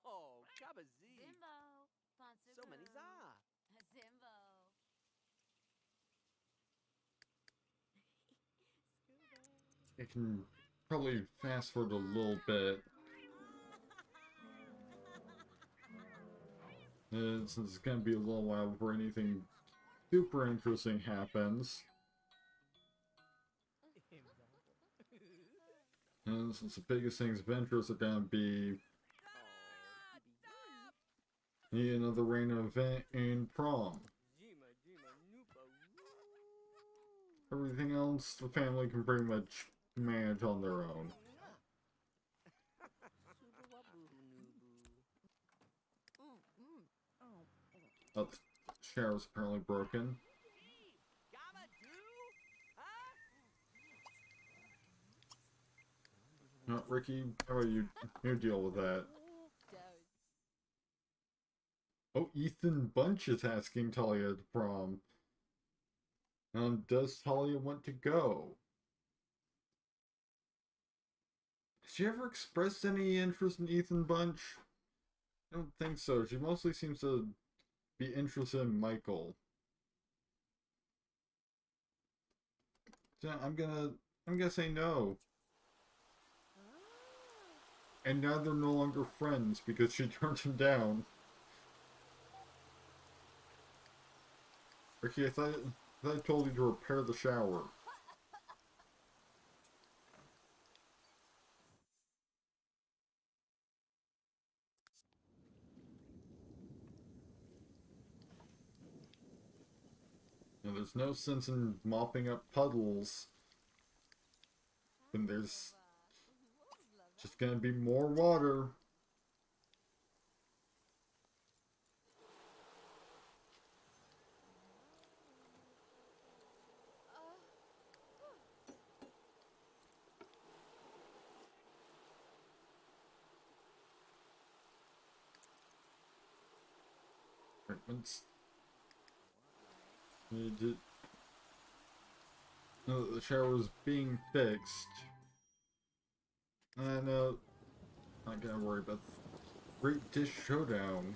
Oh, Kabazi. Zimbo. So many za. Zimbo. I can probably fast forward a little bit. Since it's gonna be a little while before anything super interesting happens. And since the biggest things of interest are gonna be another rain event and prom. Everything else the family can pretty much manage on their own. Oh, the shower's apparently broken. No, Ricky, how about you deal with that? Oh, Ethan Bunch is asking Talia to prom. Does Talia want to go? Has she ever expressed any interest in Ethan Bunch? I don't think so. She mostly seems to be interested in Michael. So I'm gonna say no. And now they're no longer friends because she turned him down. Ricky, I thought I told you to repair the shower. Now, there's no sense in mopping up puddles when there's just gonna be more water. Once the shower's being fixed. And not gonna worry about the Great Dish Showdown.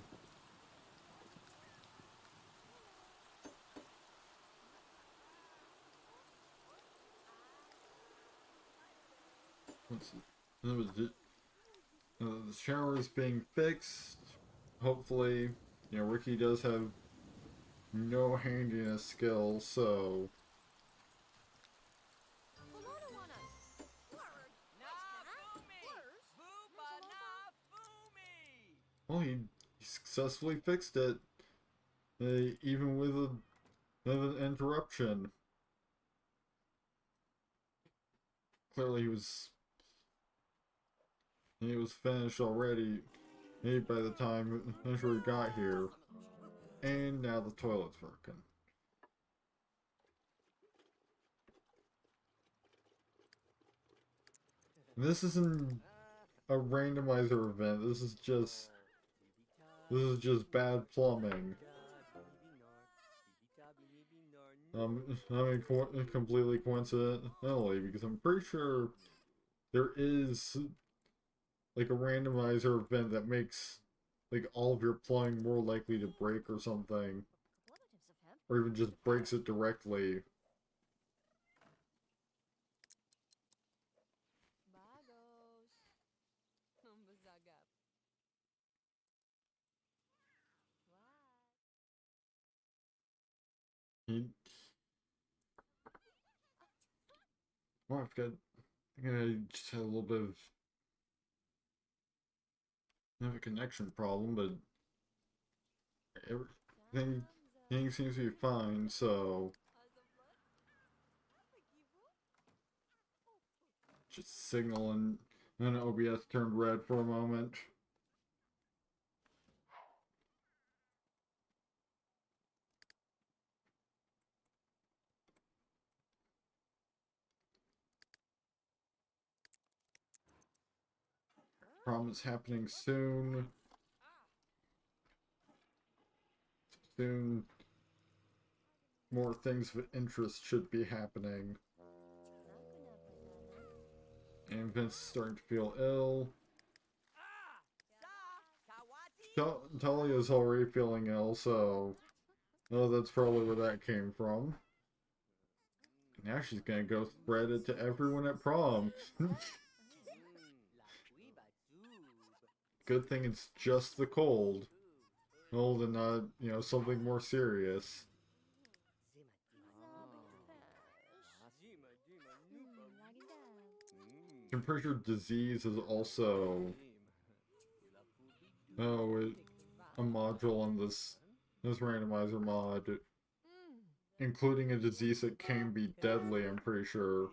The shower is being fixed. Hopefully, Ricky does have no handiness skills, so well, He successfully fixed it, even with an interruption. Clearly, he was finished already. By the time he got here, and now the toilet's working. This isn't a randomizer event. This is just bad plumbing. I mean, completely coincidentally, because I'm pretty sure there is like a randomizer event that makes like all of your plumbing more likely to break or something, or even just breaks it directly. Bagos. Mazagap. What? He, well, I think I just had a little bit of a connection problem, but everything seems to be fine. So just signaling, and OBS turned red for a moment. Prom is happening soon. Soon, more things of interest should be happening. And Vince is starting to feel ill. Talia's already feeling ill, so that's probably where that came from. Now she's gonna go spread it to everyone at prom. Good thing it's just the cold. Cold and not, something more serious. Temperature disease is also a module on this randomizer mod, including a disease that can be deadly, I'm pretty sure.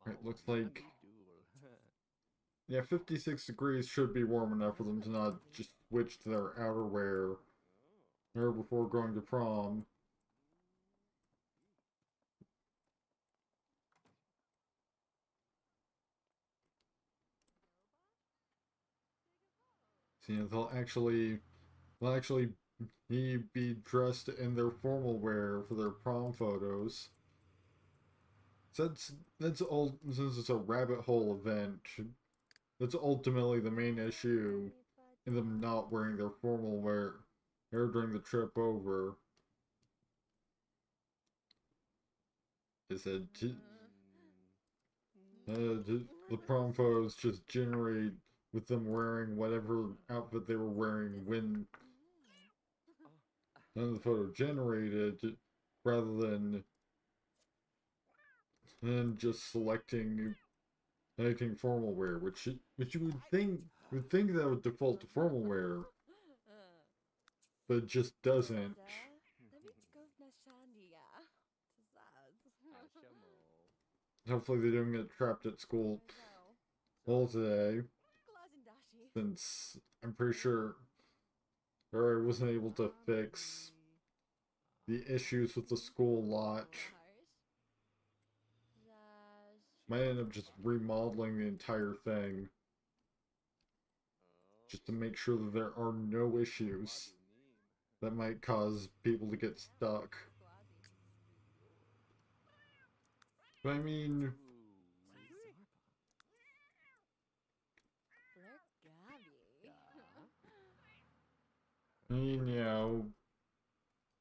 It looks like, yeah, 56 degrees should be warm enough for them to not just switch to their outerwear before going to prom. So, they'll actually be dressed in their formal wear for their prom photos. So that's all. Since it's a rabbit hole event, that's ultimately the main issue in them not wearing their formal wear during the trip over. Is that the prom photos just generate with them wearing whatever outfit they were wearing when the photo generated, rather than just selecting formal wear, which you would think that would default to formal wear, but it just doesn't. Hopefully they don't get trapped at school all today, since I'm pretty sure I wasn't able to fix the issues with the school lot. Might end up just remodeling the entire thing, just to make sure that there are no issues that might cause people to get stuck. But I mean,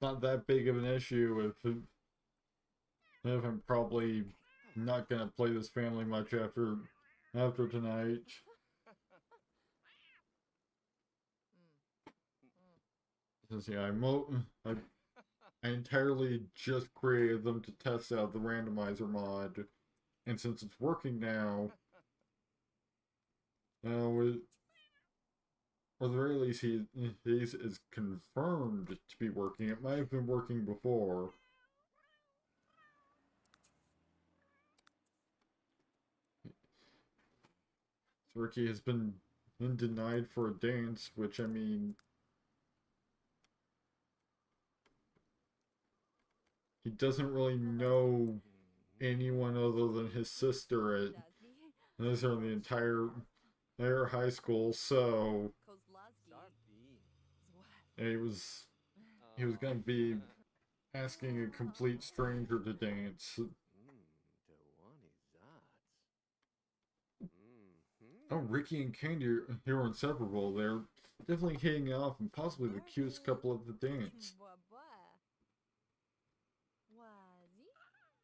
not that big of an issue if I'm probably not gonna play this family much after tonight. Since I entirely just created them to test out the randomizer mod, And since it's working now, or at the very least, he is confirmed to be working. It might have been working before. So Rickey has been denied for a dance, which, I mean, he doesn't really know anyone other than his sister at those are in the entire high school, so Kozlowski. Sarfi. he was gonna be asking a complete stranger to dance. Tawani Zats. Oh, Rickey and Candy are inseparable. They're definitely hitting it off and possibly the cutest couple at the dance.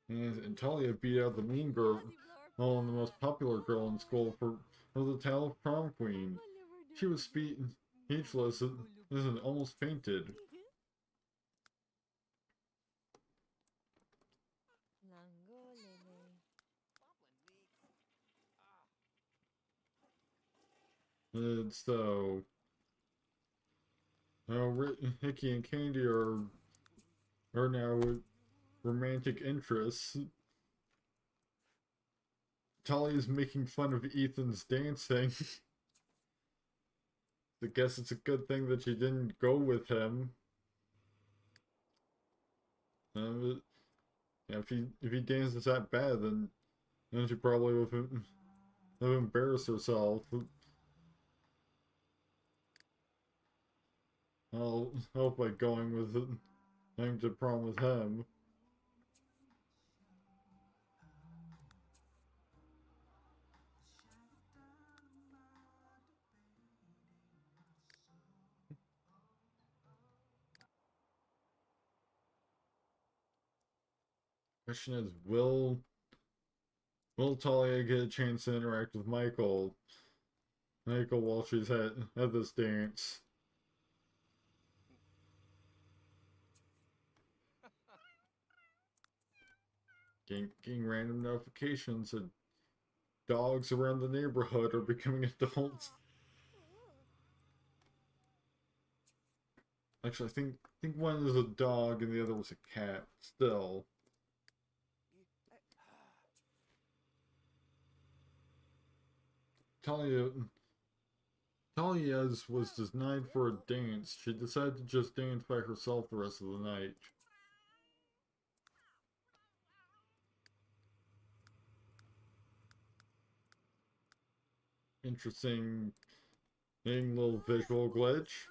And Talia beat out the mean girl, and the most popular girl in school for the title of prom queen. She was speechless and almost fainted. And so, Ricky and Candy are now romantic interests. Talia's making fun of Ethan's dancing. I guess it's a good thing that she didn't go with him. Yeah, if he dances that bad, then she probably would have embarrassed herself. I'll hope by going with it, having to prom with him. Question is, will Talia get a chance to interact with Michael while she's at this dance? Getting random notifications that dogs around the neighborhood are becoming adults. Actually, I think one is a dog and the other was a cat. Still. Talia's was designed for a dance. She decided to just dance by herself the rest of the night. Interesting little visual glitch.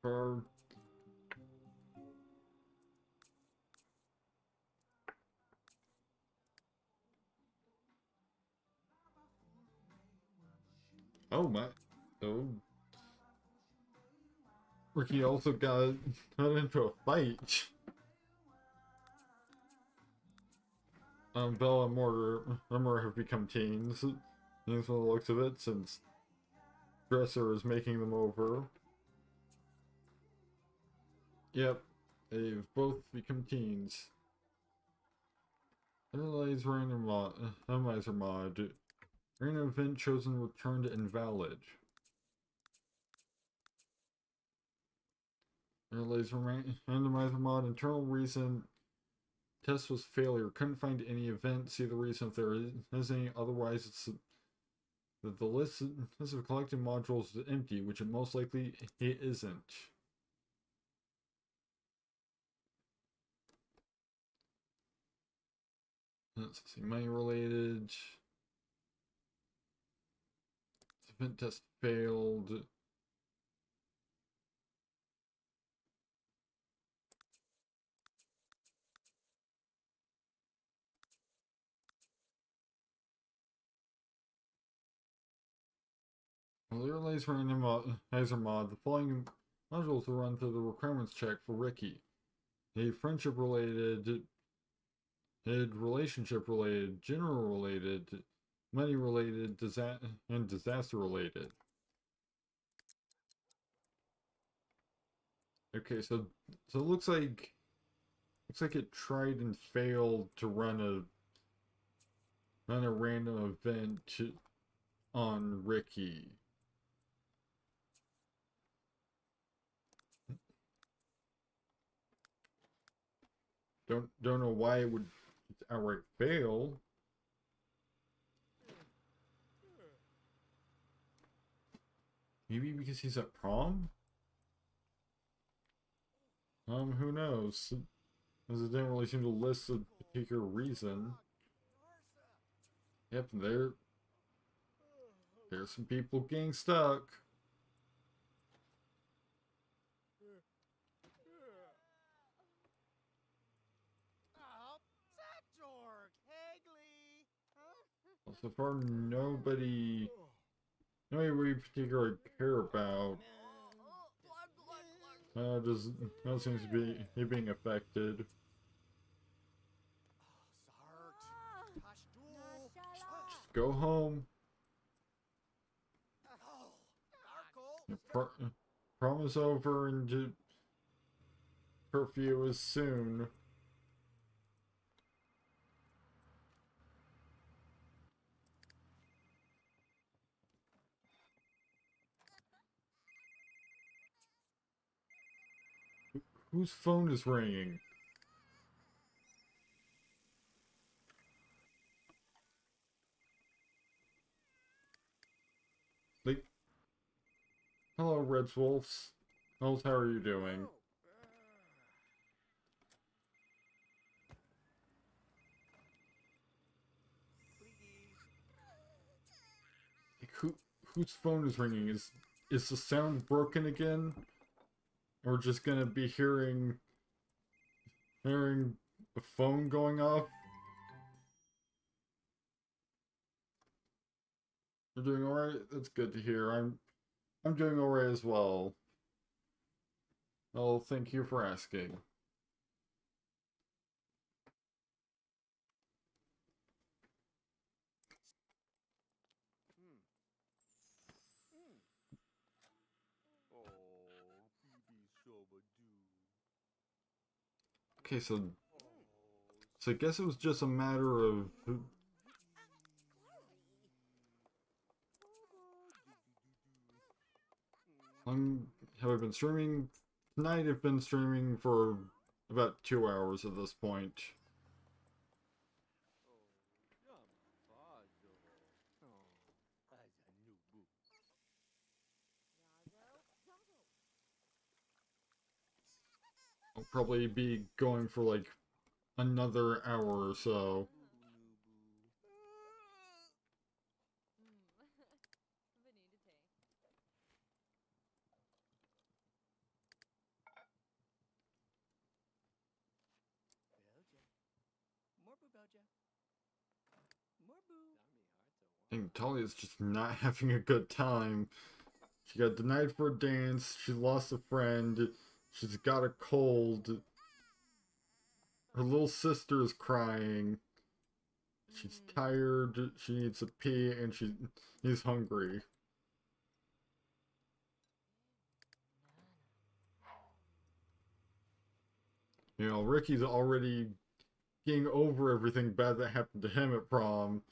Her oh my oh Ricky also got into a fight. Bella and Mortimer have become teens. From the looks of it, since Dresser is making them over. Yep, they've both become teens. Analyze random randomizer mod. Random event chosen returned invalid. Analyze randomizer mod. Internal reason. Test was failure. Couldn't find any event. See the reason if there is any. Otherwise, it's that the list of collected modules is empty, which it most likely it isn't. Let's see, money related. Event test failed. Well, the relays randomizer mod. The following modules will run through the requirements check for Rickey. A friendship related, relationship related, general related, money related, and disaster related. Okay, so it looks like it tried and failed to run a random event on Rickey. Don't know why it would outright fail. Maybe because he's at prom? Who knows? As it didn't really seem to list a particular reason. Yep, there's some people getting stuck. Oh, that dork, Hagley. Huh? Well, so far, nobody we particularly care about. Just no seems to be he being affected. Sart. Pashtul. Just go home. Oh, Your Arkle. prom is over and curfew is soon. Whose phone is ringing? Like, hello, Red Wolves. How are you doing? Like, whose phone is ringing? Is the sound broken again? Or just gonna be hearing a phone going off? You're doing alright? That's good to hear. I'm doing alright as well. Oh, thank you for asking. Oh, Bibi Sobadoo. Okay, so I guess it was just a matter of have I been streaming? Tonight I've been streaming for about 2 hours at this point. Oh, yum, Fazo. Oh, as a new boo. I'll probably be going for like another hour or so. New boo. Belja. More boo, Belja. More boo. I think Talia's just not having a good time. She got denied for a dance, she lost a friend, she's got a cold, her little sister is crying, she's tired, she needs to pee, and she's hungry. You know, Ricky's already getting over everything bad that happened to him at prom.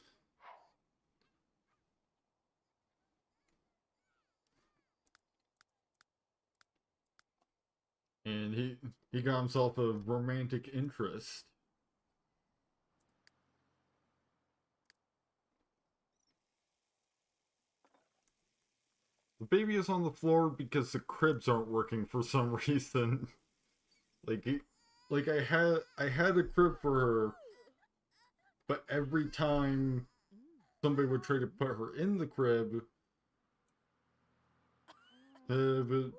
And he got himself a romantic interest. The baby is on the floor because the cribs aren't working for some reason. Like I had a crib for her, but every time somebody would try to put her in the crib, but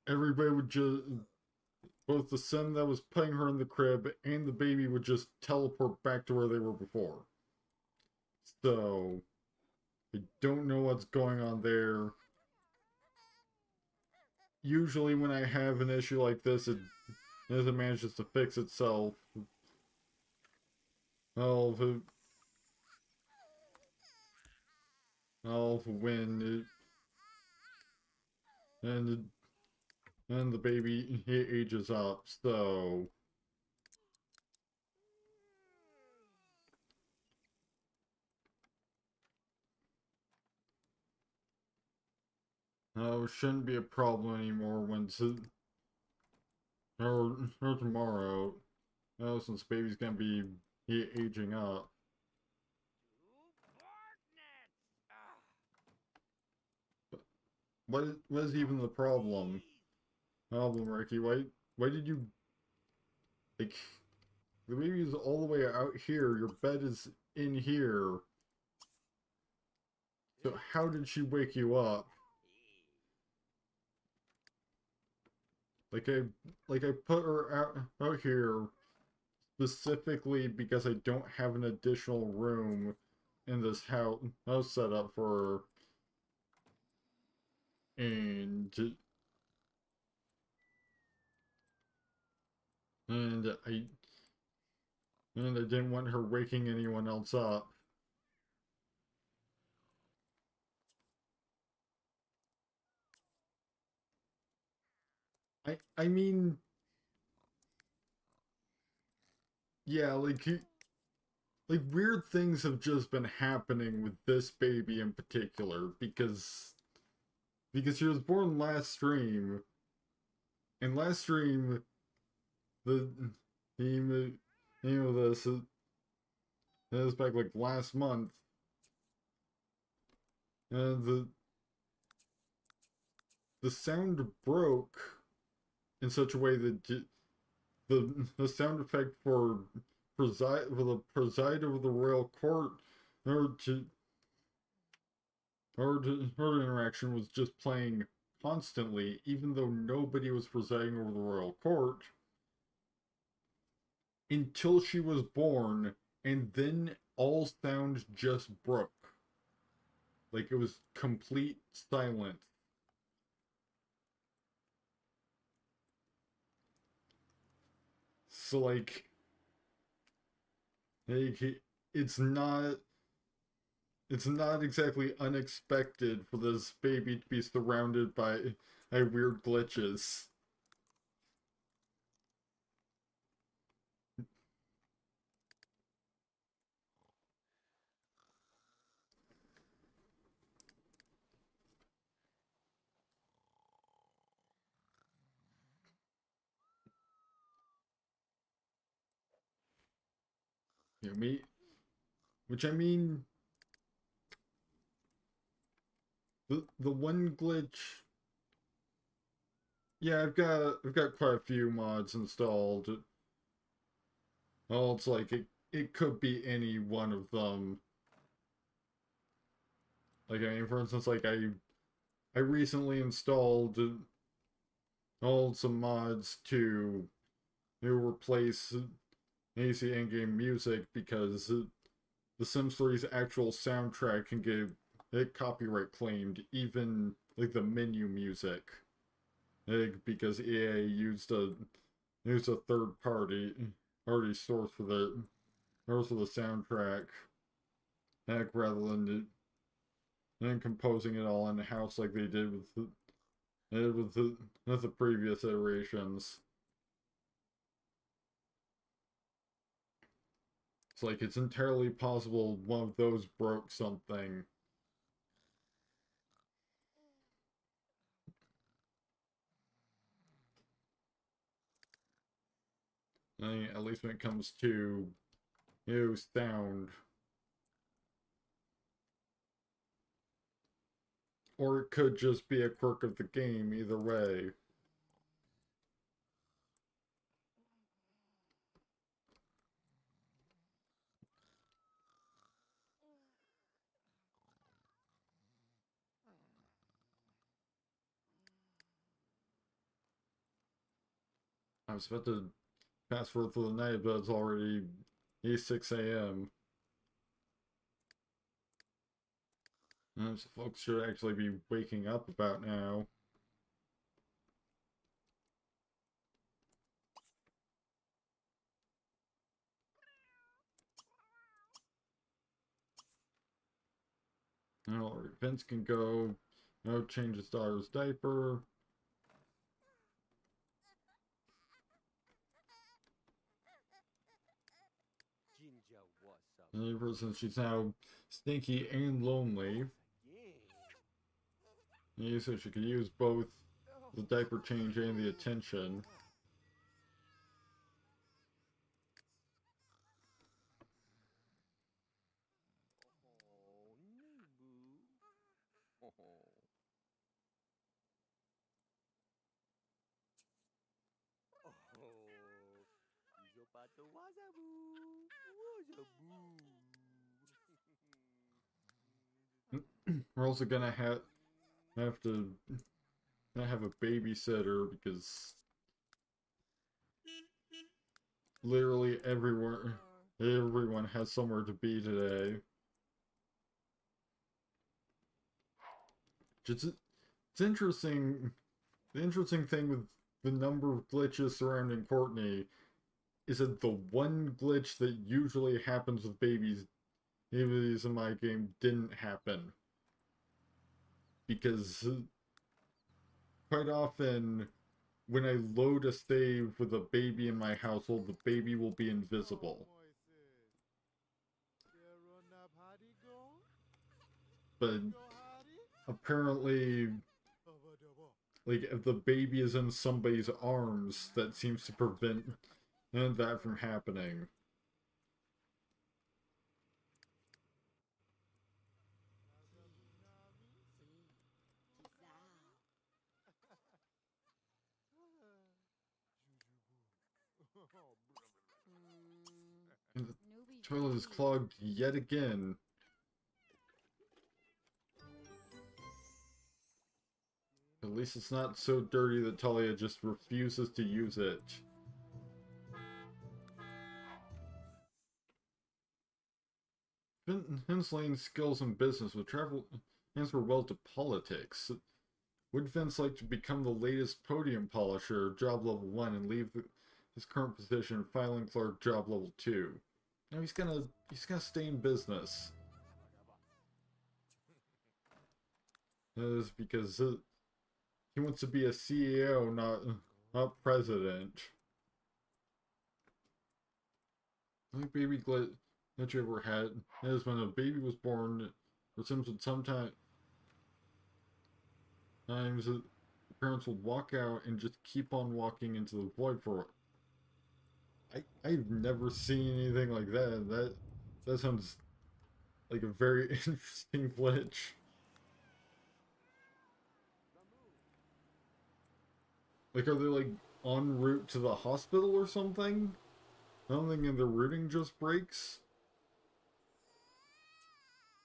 everybody would just both the sim that was putting her in the crib and the baby would just teleport back to where they were before. So I don't know what's going on there. Usually when I have an issue like this, it manages to fix itself. I'll, I'll win. And and the baby, he ages up, so... Oh, shouldn't be a problem anymore when or tomorrow. Oh, since baby's gonna be aging up. What is even the problem? Problem, Ricky, why did you like the baby's all the way out here, your bed is in here. So how did she wake you up? Like I put her out here specifically because I don't have an additional room in this house set up for her. And I didn't want her waking anyone else up. I mean, yeah, like weird things have just been happening with this baby in particular because she was born last stream, and last stream the theme of this is back like last month, and the sound broke in such a way that the sound effect for the preside over the royal court or to her interaction was just playing constantly, even though nobody was presiding over the royal court until she was born, and then all sound just broke. Like it was complete silence. So like it's not it's not exactly unexpected for this baby to be surrounded by weird glitches. You know, me, which I mean, the one glitch. Yeah, I've got quite a few mods installed. Oh, it's like it could be any one of them. Like I mean, for instance, like I recently installed some mods to replace AC in-game music because the Sims 3's actual soundtrack can get it copyright claimed, even like the menu music, because EA used a third party source for the soundtrack, heck, rather than composing it all in house like they did with the previous iterations. It's like it's entirely possible one of those broke something. I mean, at least when it comes to sound. Or it could just be a quirk of the game, either way. I was about to fast forward through the night, but it's already 6 a.m. So folks should actually be waking up about now. Alright, Vince can go change his daughter's diaper. Ever since she's now stinky and lonely, so she could use both the diaper change and the attention. We're also gonna have to have a babysitter because literally everyone has somewhere to be today. It's interesting. The interesting thing with the number of glitches surrounding Courtney is that the one glitch that usually happens with babies in my game didn't happen. Because quite often, when I load a save with a baby in my household, the baby will be invisible. But apparently, like, if the baby is in somebody's arms, that seems to prevent that from happening. And the toilet is clogged yet again. At least it's not so dirty that Talia just refuses to use it. Henslane's skills in business would transfer well to politics. Would Vince like to become the latest podium polisher, job level 1, and leave his current position, filing clerk, job level 2? No, he's gonna stay in business. That is because he wants to be a CEO, not president. The only baby glitch that you ever had is when a baby was born, or Sims would sometimes the parents would walk out and just keep on walking into the void for I've never seen anything like that. That sounds like a very interesting glitch. Like, are they like en route to the hospital or something? Something in the routing just breaks?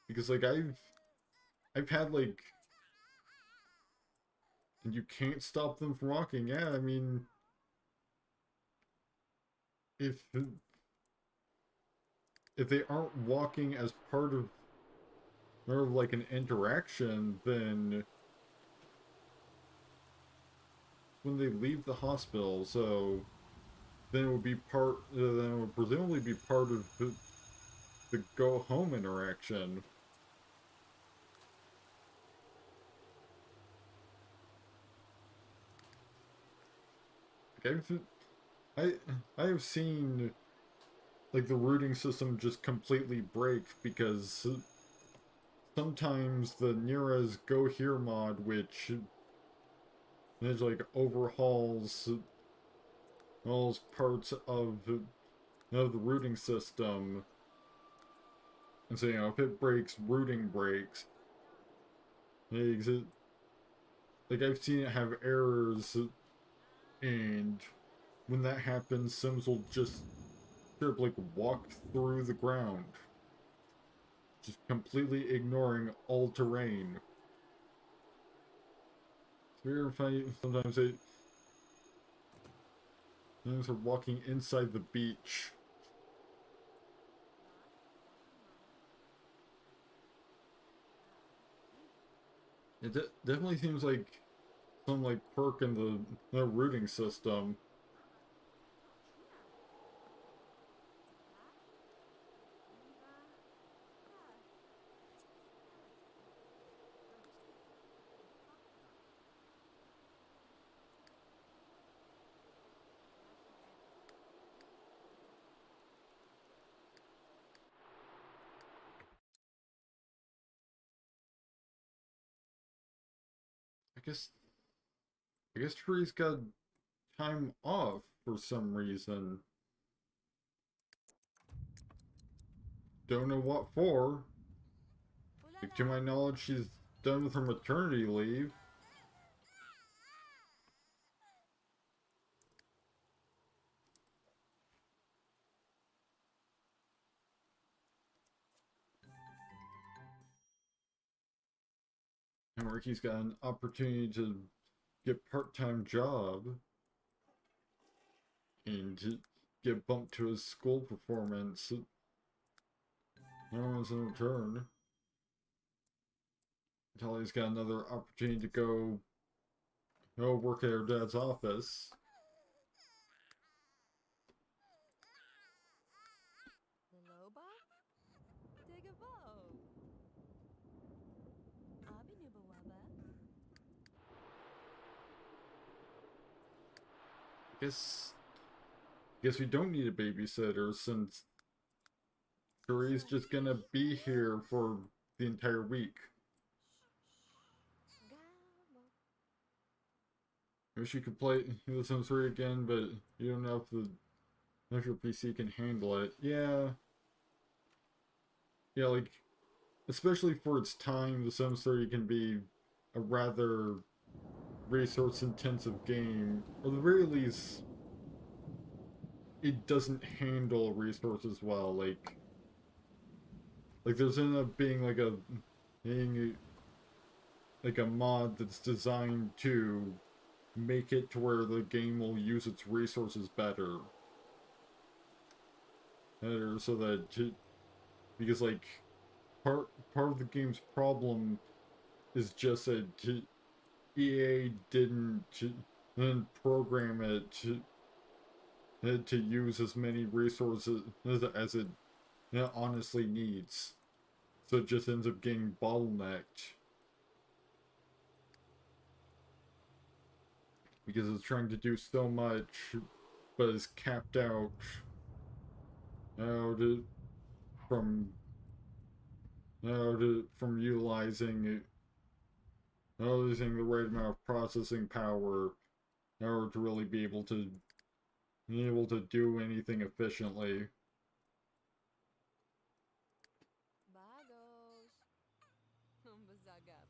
Because like I've had like, and you can't stop them from walking. Yeah, I mean, if they aren't walking as part of more of like an interaction, then when they leave the hospital, so then it would be then it would presumably be part of the go home interaction. Like I have seen like the routing system just completely break because sometimes the Nira's Go Here mod, which is like overhauls all parts of the routing system, and so if it breaks, routing breaks. Like I've seen it have errors, and when that happens, Sims will just like walk through the ground, just completely ignoring all terrain. It's weird if sometimes things are walking inside the beach. It definitely seems like some like quirk in the routing system. I guess Tree's got time off for some reason. Don't know what for. Oh la Like, to my la. knowledge, she's done with her maternity leave. And Ricky's got an opportunity to get part-time job and to get bumped to his school performance. No one's in return. Tally's got another opportunity to go work at her dad's office. The loba? Take a vote. Abinubawaba. Guess we don't need a babysitter since Cherie's just gonna be here for the entire week. Gabo. I wish you could play The Sims 3 again, but you don't know if your PC can handle it. Yeah, like especially for its time, The Sims 3 can be a rather resource-intensive game. Or at the very least, it doesn't handle resources well. Like there's ended up being like a mod that's designed to make it to where the game will use its resources better. So that because like part of the game's problem is just that EA didn't program it to use as many resources as it honestly needs. So it just ends up getting bottlenecked. Because it's trying to do so much, but is capped out from from utilizing the right amount of processing power in order to really be able to do anything efficiently. Bagos. Bazagap.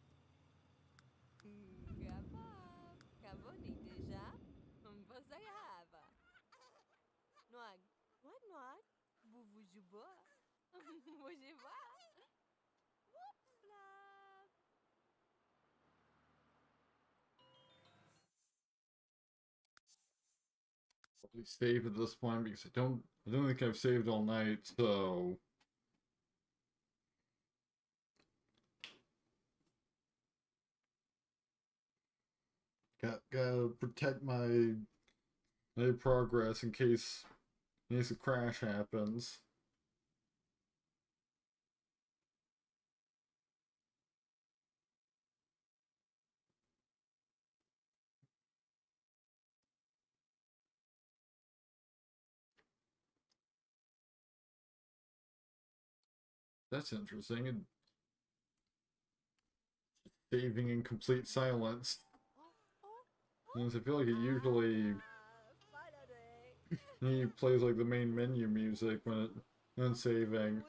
Gabab. Kaboni deja. Bazagaba. Noag. What noag? Buvujuba. Buvujuba. Whoopla. Probably save at this point because I don't think I've saved all night, so gotta protect my progress in case a crash happens. That's interesting. And saving in complete silence. Since I feel like it usually Finally. he plays like the main menu music when saving.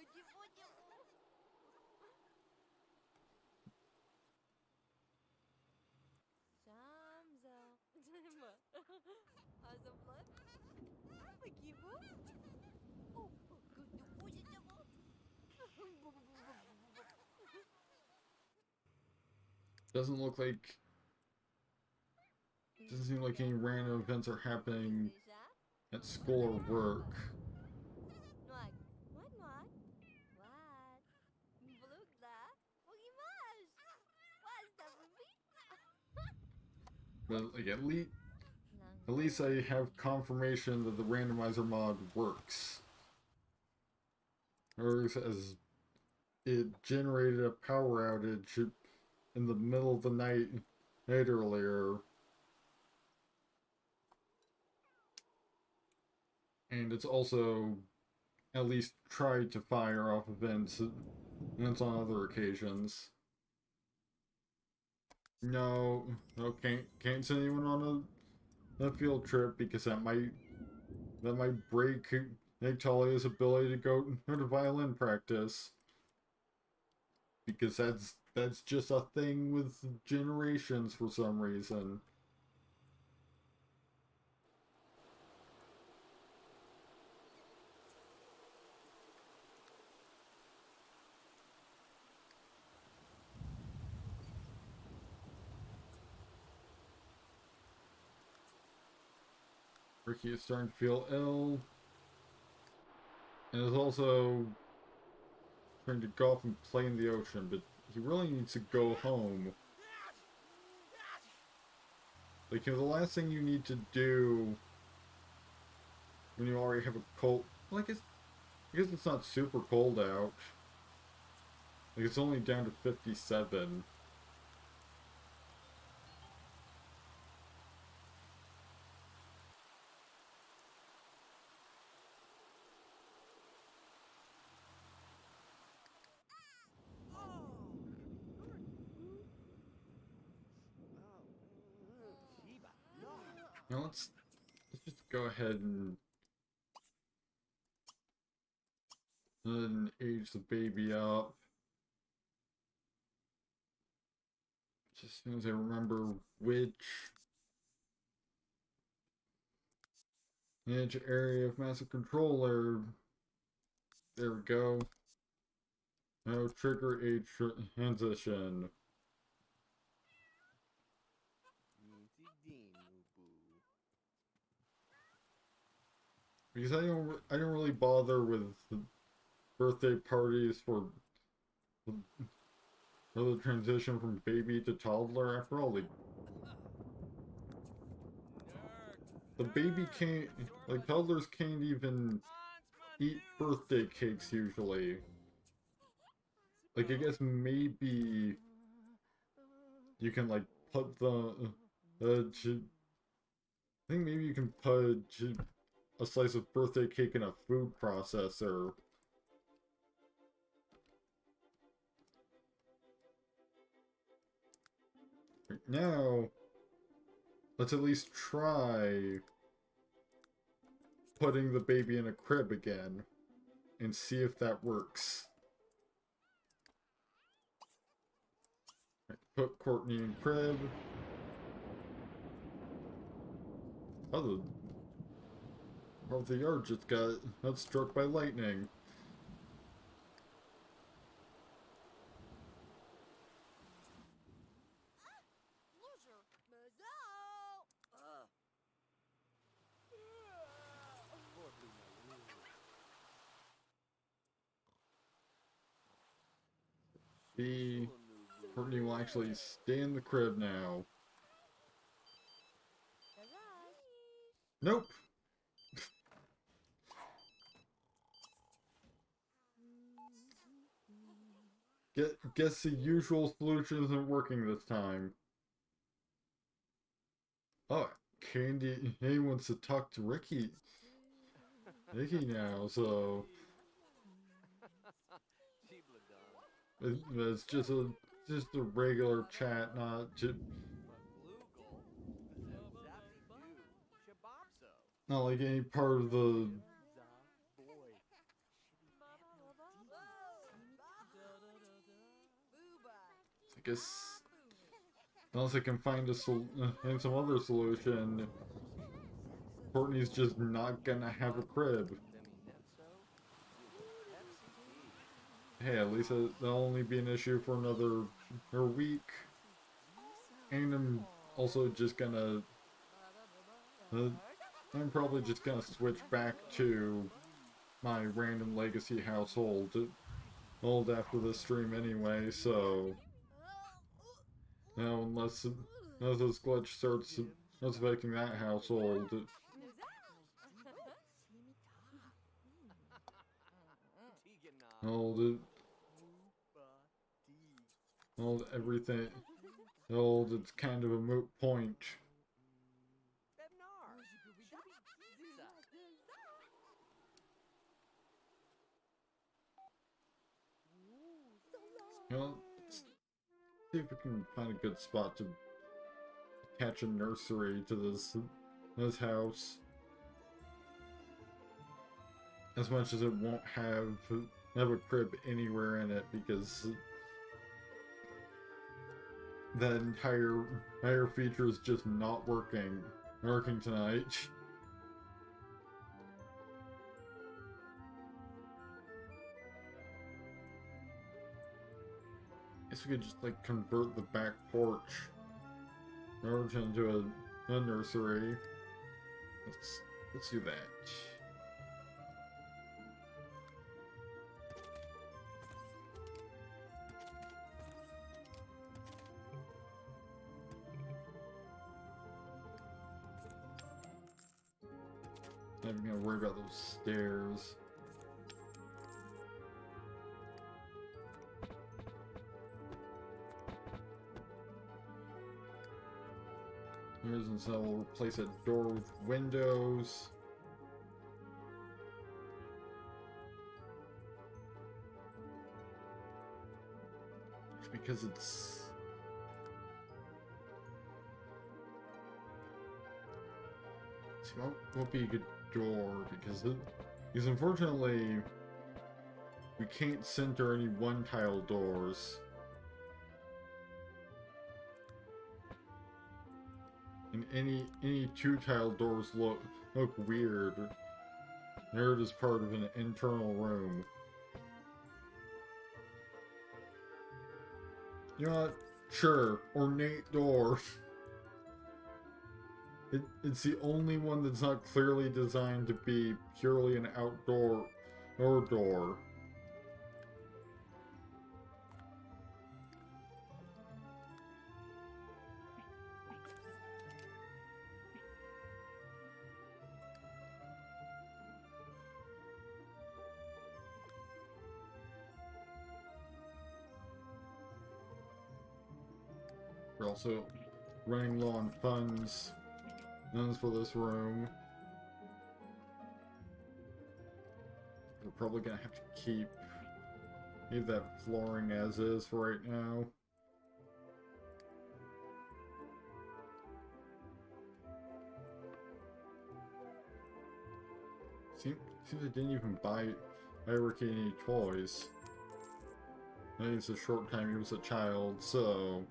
Shamsa. As a blood? Makibo? Oh, good. Doesn't look like doesn't seem like any random events are happening at school or work. Noag. What noag? What? Blugla? Bugimash. What's the movie? But like at least I have confirmation that the randomizer mod works. Or as it generated a power outage in the middle of the night earlier. And it's also at least tried to fire off events on other occasions. No, no, can't send anyone on a field trip because that might break Talia's ability to go to violin practice. Because that's just a thing with generations for some reason. Rickey is starting to feel ill, and is also trying to golf and play in the ocean, but he really needs to go home. Like, the last thing you need to do when you already have a cold... Well, I guess it's not super cold out. Like, it's only down to 57. Now let's just go ahead and age the baby up. Just as soon as I remember which area of massive controller. There we go. Now trigger age transition. Because I don't really bother with the birthday parties for the transition from baby to toddler. After all, the baby can't, like, toddlers can't even eat birthday cakes usually. Like, I guess maybe you can, like, put I think maybe you can put a slice of birthday cake in a food processor. Right now, let's at least try putting the baby in a crib again and see if that works. Right, put Courtney in crib. Oh, the yard just got struck by lightning. Loser. Mazzo. The Courtney will actually stay in the crib now. Nope. Guess the usual solution isn't working this time. Oh, Candy, he wants to talk to Rickey now, so it's just a regular chat, not like any part of the. I guess unless I can find and some other solution, Courtney's just not gonna have a crib. Hey, at least that'll only be an issue for another week. And I'm also just gonna. I'm probably just gonna switch back to my random legacy household after this stream anyway, so. Unless this glitch starts affecting that household. Hold everything. It's kind of a moot point. see if we can find a good spot to attach a nursery to this house. As much as it won't have a crib anywhere in it, because that entire feature is just not working tonight. Guess we could just like convert the back porch over into a nursery. Let's do that. Not even gonna worry about those stairs. So we'll replace a door with windows. Just because it's... See, won't be a good door because unfortunately we can't center any one-tile doors. And any two-tile doors look weird. They're just part of an internal room. You know what? Sure, ornate door. It's the only one that's not clearly designed to be purely an outdoor door. We're also running low on funds for this room. We're probably gonna have to leave that flooring as is for right now. Seems I didn't even buy Rickey any toys. I think it's a short time he was a child, so...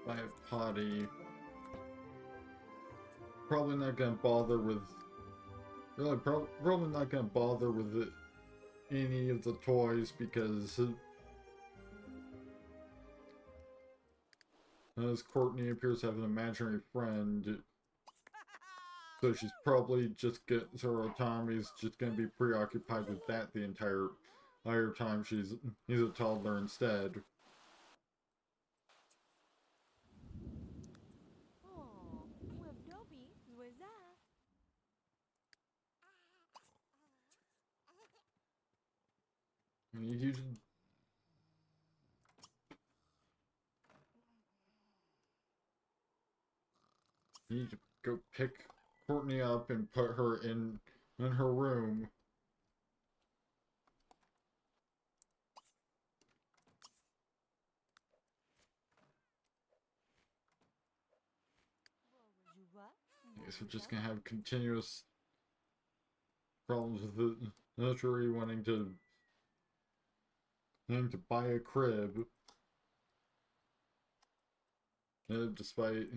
I have potty. Probably not gonna bother with... Really, probably not gonna bother with any of the toys because... As Courtney appears to have an imaginary friend, so she's probably just so Tommy's just gonna be preoccupied with that the entire time he's a toddler instead. Oh, well, Dobby, was that? I mean, you need to go pick Courtney up and put her in her room. You what? I guess we're just gonna have continuous problems with the nursery wanting to buy a crib. Despite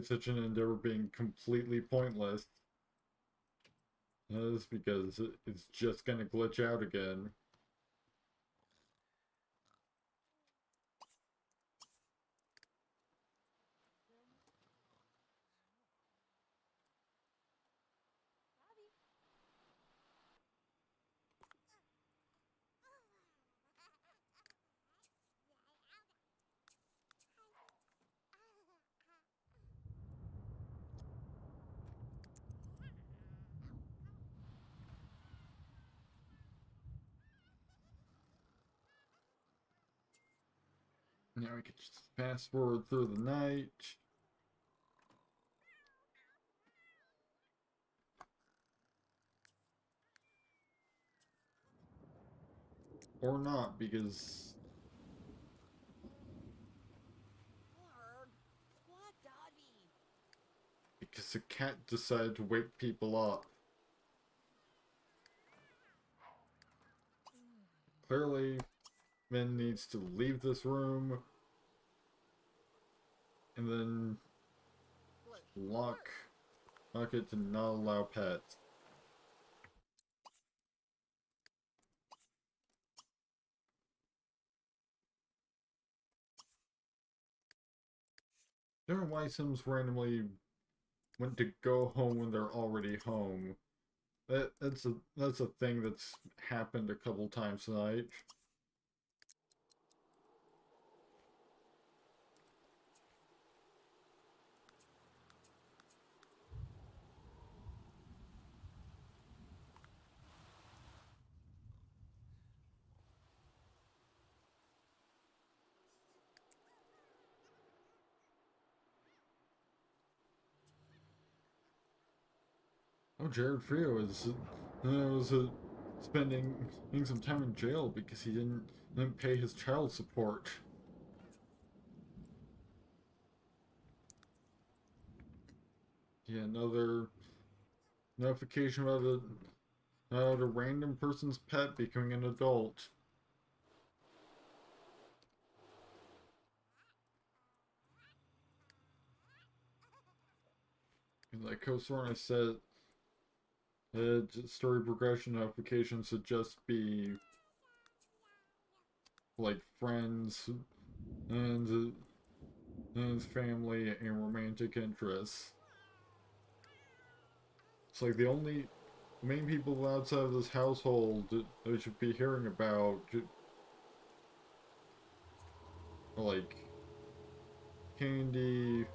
such an endeavor being completely pointless. That is because it's just gonna glitch out again. Now we can just fast forward through the night. Or not, because Arg. Squat doggy. the cat decided to wake people up. Clearly, Min needs to leave this room and then lock it to not allow pets. Don't know why Sims randomly went to go home when they're already home. That's a thing that's happened a couple times tonight. Oh, Jared Frio was spending some time in jail because he didn't pay his child support. Yeah, another notification about a random person's pet becoming an adult. And like Cosorn, I said, story progression notifications should just be like friends and his family and romantic interests. It's like the only main people outside of this household that we should be hearing about are like Candy,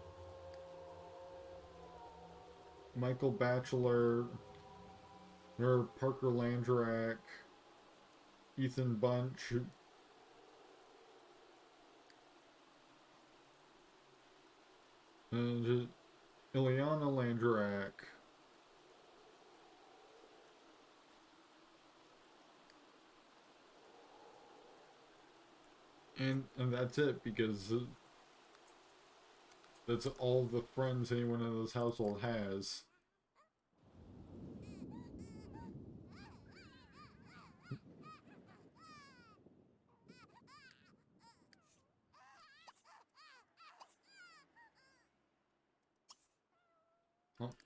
Michael Batchelor, or Parker Landrak, Ethan Bunch, and Ileana Landrak. And that's it, because that's all the friends anyone in this household has.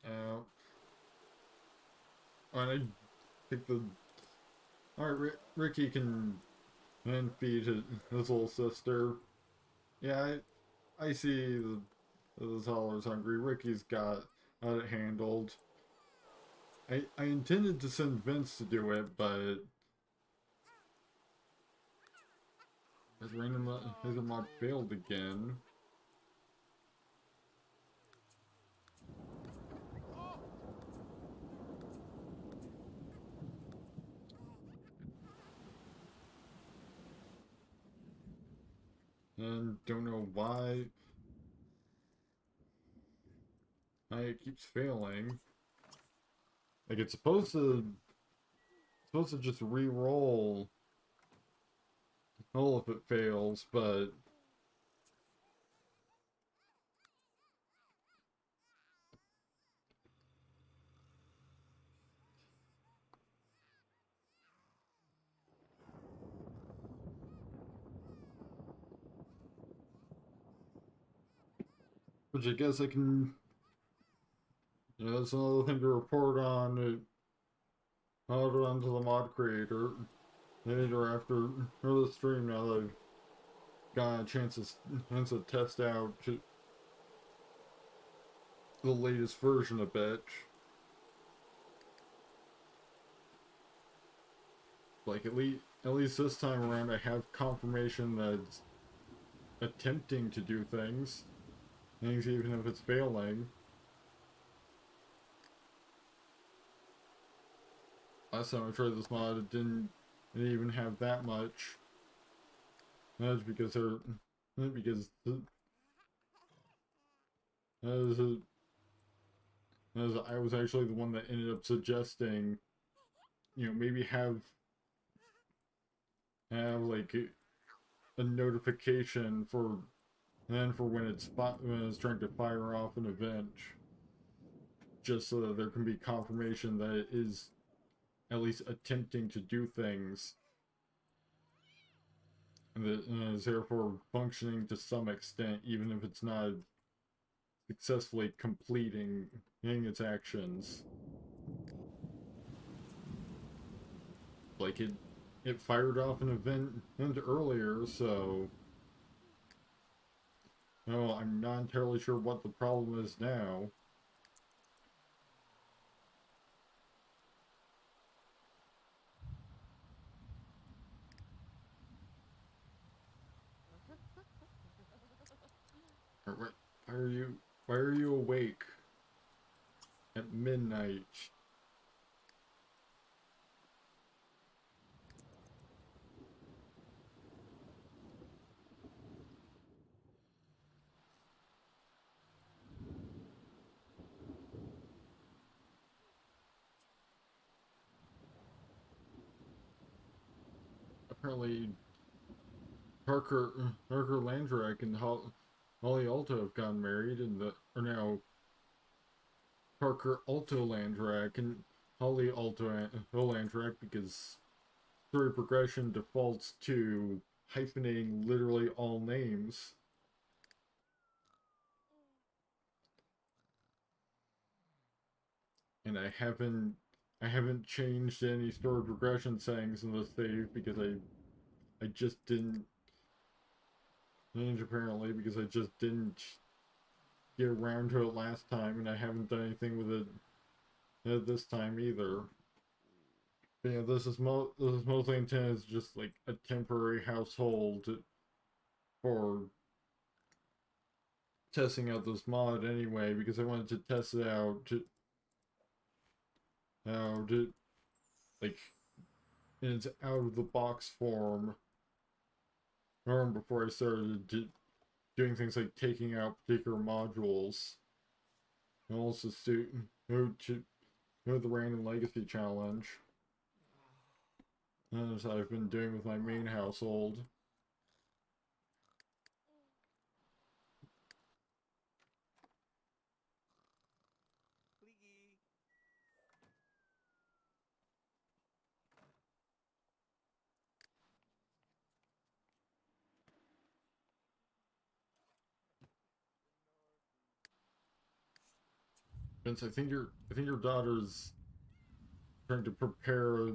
Oh, alright, I think the... Alright, Rickey can feed his little sister. Yeah, I see the toddler's hungry. Ricky's got it handled. I intended to send Vince to do it, but his mod failed again. And don't know why it keeps failing. Like it's supposed to just re-roll if it fails, but which I guess I can, that's another thing to report on. Onto the mod creator later after the stream, now that I've got a chance to test out the latest version a bit. Like at least this time around I have confirmation that it's attempting to do things even if it's failing. Last time I tried this mod, it didn't even have that much. That's because as I was actually the one that ended up suggesting, maybe have have like a notification for, and then for when when it's trying to fire off an event, just so that there can be confirmation that it is at least attempting to do things, and that is therefore functioning to some extent, even if it's not successfully completing its actions. Like it fired off an event earlier, so no, I'm not entirely sure what the problem is now. Why are you awake at midnight? Apparently Parker Landrak and Holly Alto have gotten married, and are now Parker Alto Landrak and Holly Alto Landrak, because story progression defaults to hyphenating literally all names. And I haven't changed any story progression settings in the save because I just didn't change, apparently, because I just didn't get around to it last time, and I haven't done anything with it this time either. But yeah, this is mostly intended as just like a temporary household for testing out this mod anyway, because I wanted to test it out like in its out of the box form, or before I started doing things like taking out particular modules, and also to the random legacy challenge. As I've been doing with my main household. Rickey. Vince, I think your daughter's trying to prepare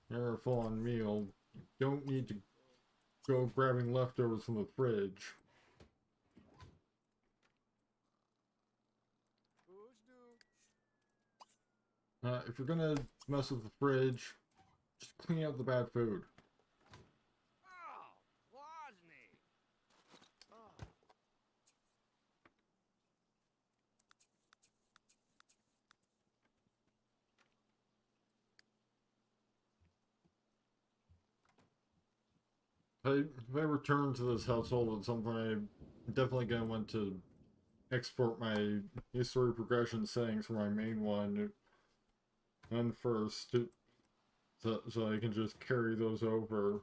a full-on meal. You don't need to go grabbing leftovers from the fridge. If you're gonna mess with the fridge, just clean out the bad food. Oh, Wozni. Oh. If I return to this household at some point, I'm definitely gonna want to export my story progression settings for my main one first, so I can just carry those over.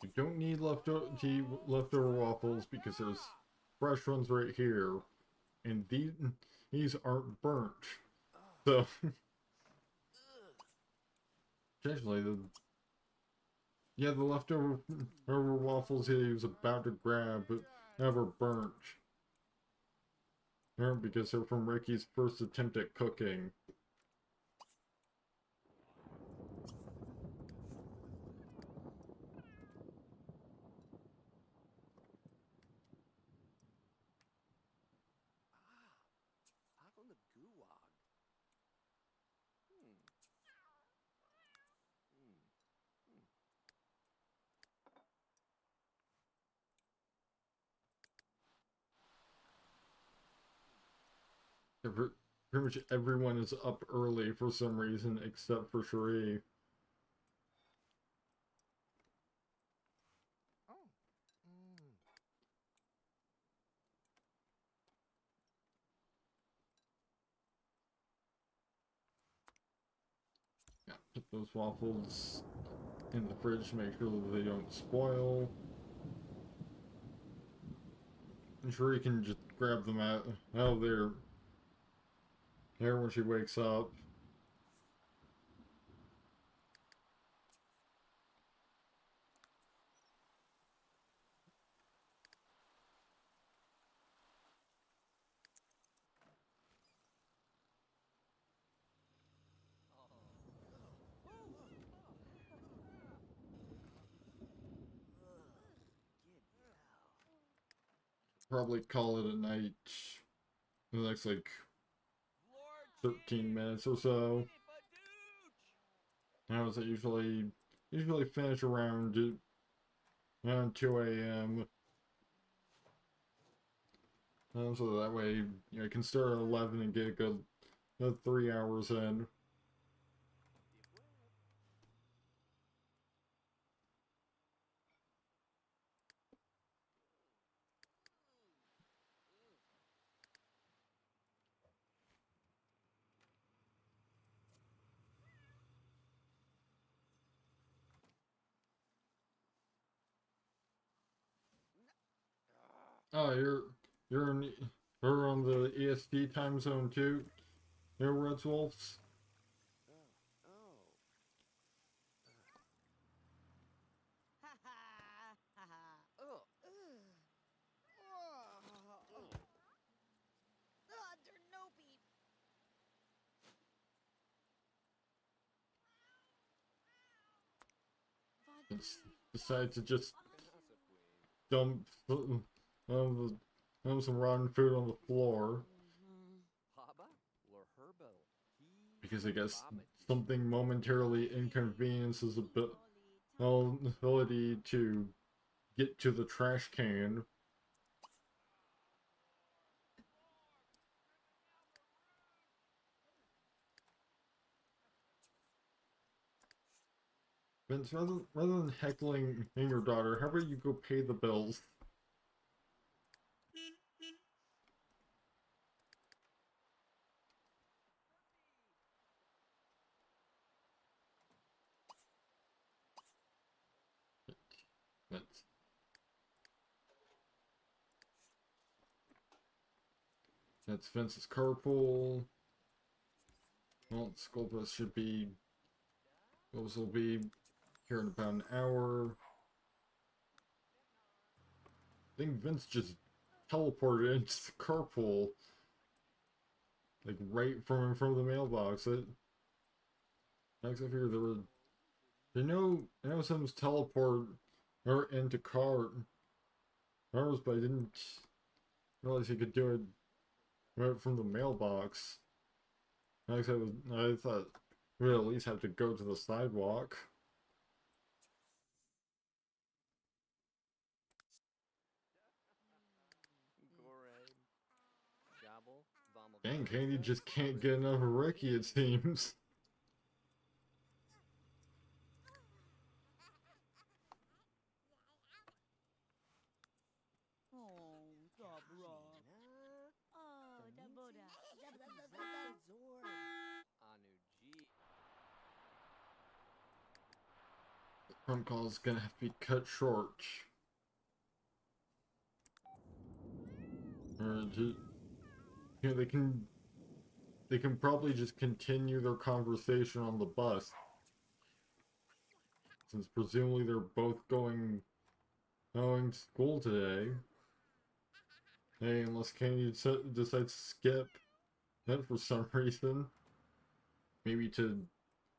You don't need leftover waffles because there's fresh ones right here, and these aren't burnt. So actually, the leftover waffles he was about to grab never burnt. Because they're from Rickey's first attempt at cooking. Out on the gulag. Hmm. Hmm. Hmm. Pretty much everyone is up early for some reason except for Cherie. those waffles in the fridge to make sure that they don't spoil. I'm sure you can just grab them out of there when she wakes up. Probably call it a night in the next like 13 minutes or so. I was usually finish around 2 a.m. So that way, you know, I can start at 11 and get a good 3 hours in. Oh, you're in you're on the EST time zone too. You're Red Wolves. Ha ha ha ha. Oh. Ah, Dernopy. Decide to just dump um, some rotten food on the floor because I guess something momentarily inconveniences ability to get to the trash can. Vince, rather than heckling your daughter, how about you go pay the bills? Vince. That's Vince's carpool. Well, school bus should be. Those will be here in about an hour. I think Vince just teleported into the carpool. Like right from the mailbox. I figured there were. I know someone's teleport or into cars, but I didn't realize you could do it right from the mailbox. I thought we'd at least have to go to the sidewalk. Dang, Candy just can't get enough of Rickey, it seems. Oh, Sabra. Oh, Daboda. Phone call's gonna have to be cut short. Or you know, they can probably just continue their conversation on the bus, since presumably they're both going to school today. Hey, unless Candy decides to skip that for some reason, maybe to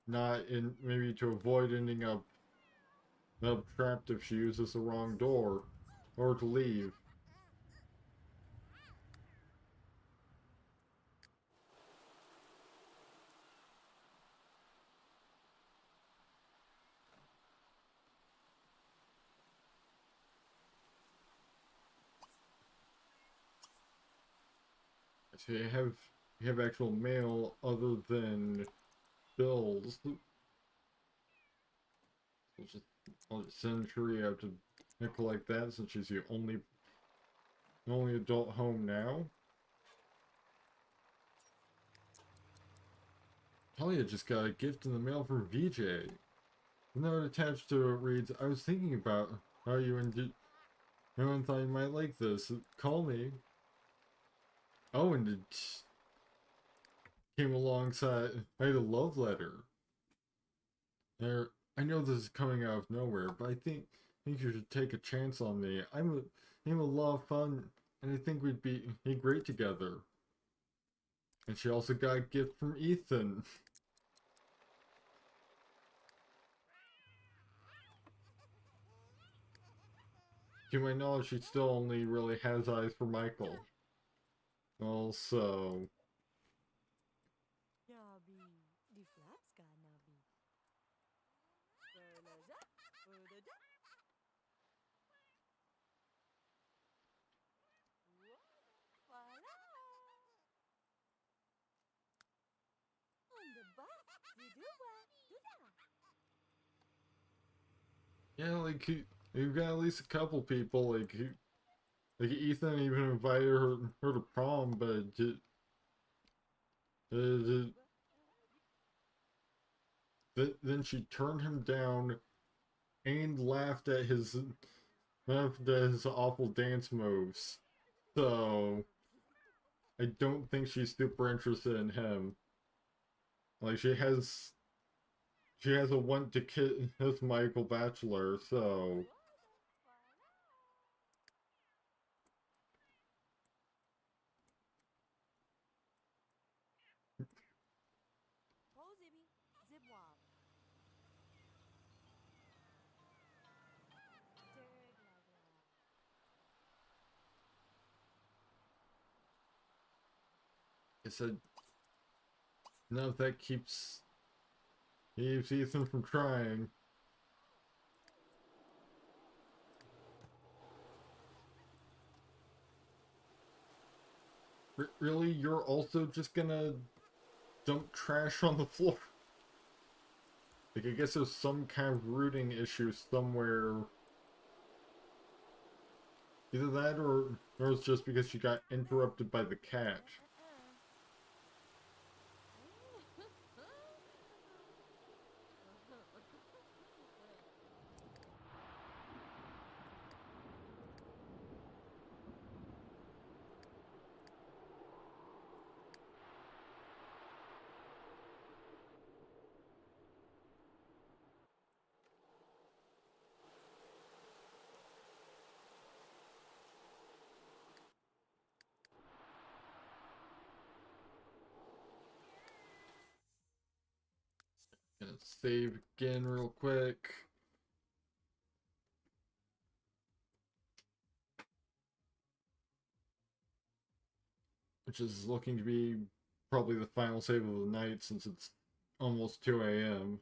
maybe to avoid ending up trapped if she uses the wrong door, or to leave. So you have actual mail other than bills. I'll just send Shuri out to collect that since she's the only adult home now. Talia just got a gift in the mail from VJ. The note attached to it reads, I was thinking about how you and everyone thought you might like this. Call me. Oh, and it came alongside. I had a love letter. There, I know this is coming out of nowhere, but I think you should take a chance on me. I'm a lot of fun, and I think we'd be great together. And she also got a gift from Ethan. To my knowledge, she still only really has eyes for Michael. Also, Nabi. Di flaps ka, Nabi. Bernaza. Berdada. Voila. On the back. You do what? Do that. yeah, like you've got at least a couple people like Ethan even invited her to prom, but uh, then she turned him down and laughed at his awful dance moves. So I don't think she's super interested in him. Like she has a want to kiss Michael Bachelor, so Oh, Zibby. Zip wop. Dirt lava. I said none of that keeps Ethan from trying. Really, you're also just gonna dump trash on the floor? Like, I guess there's some kind of rooting issue somewhere. Either that or it's just because she got interrupted by the cat. Gonna save again real quick. Which is looking to be probably the final save of the night since it's almost 2 a.m.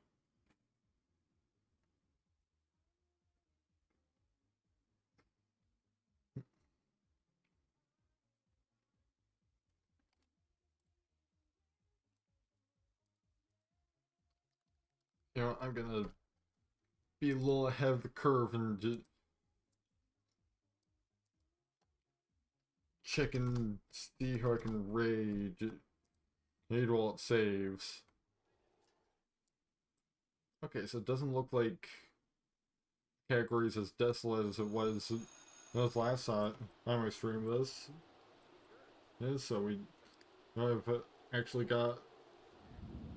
You know, I'm gonna be a little ahead of the curve and just check and see how I can raid while it saves. Okay, so it doesn't look like categories as desolate as it was last time I streamed this. Yeah, so I've actually got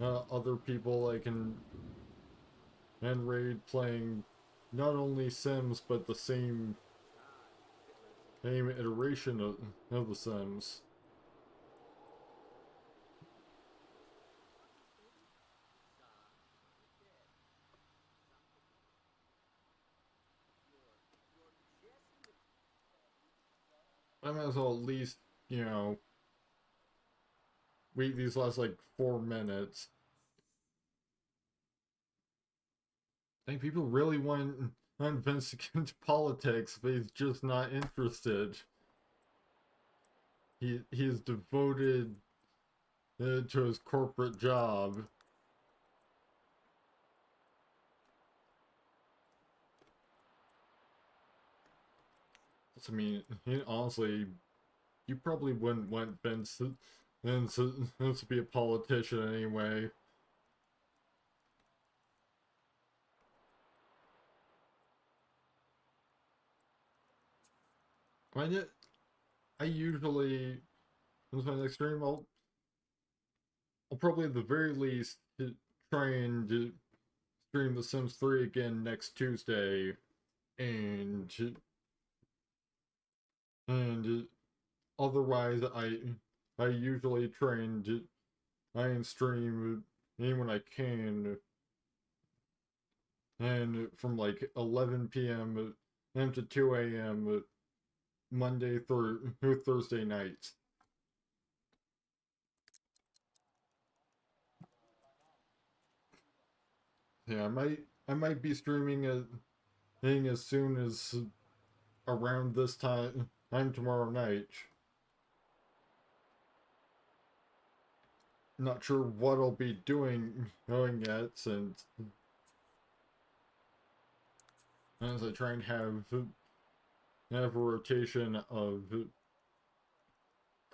other people I can and raid playing not only Sims but the same iteration of the Sims. I might as well at least, you know, wait these last like 4 minutes. I think people really want Vince to get into politics, but he's just not interested. He is devoted to his corporate job. So, I mean, honestly, you probably wouldn't want Vince to be a politician anyway. I usually, when's my next stream? I'll probably at the very least try and stream The Sims 3 again next Tuesday, and and otherwise I usually try and stream when I can, and from like 11 p.m. to 2 a.m. Monday through Thursday nights. Yeah, I might be streaming as soon as around this time tomorrow night. Not sure what I'll be doing yet, since as I try and have a rotation of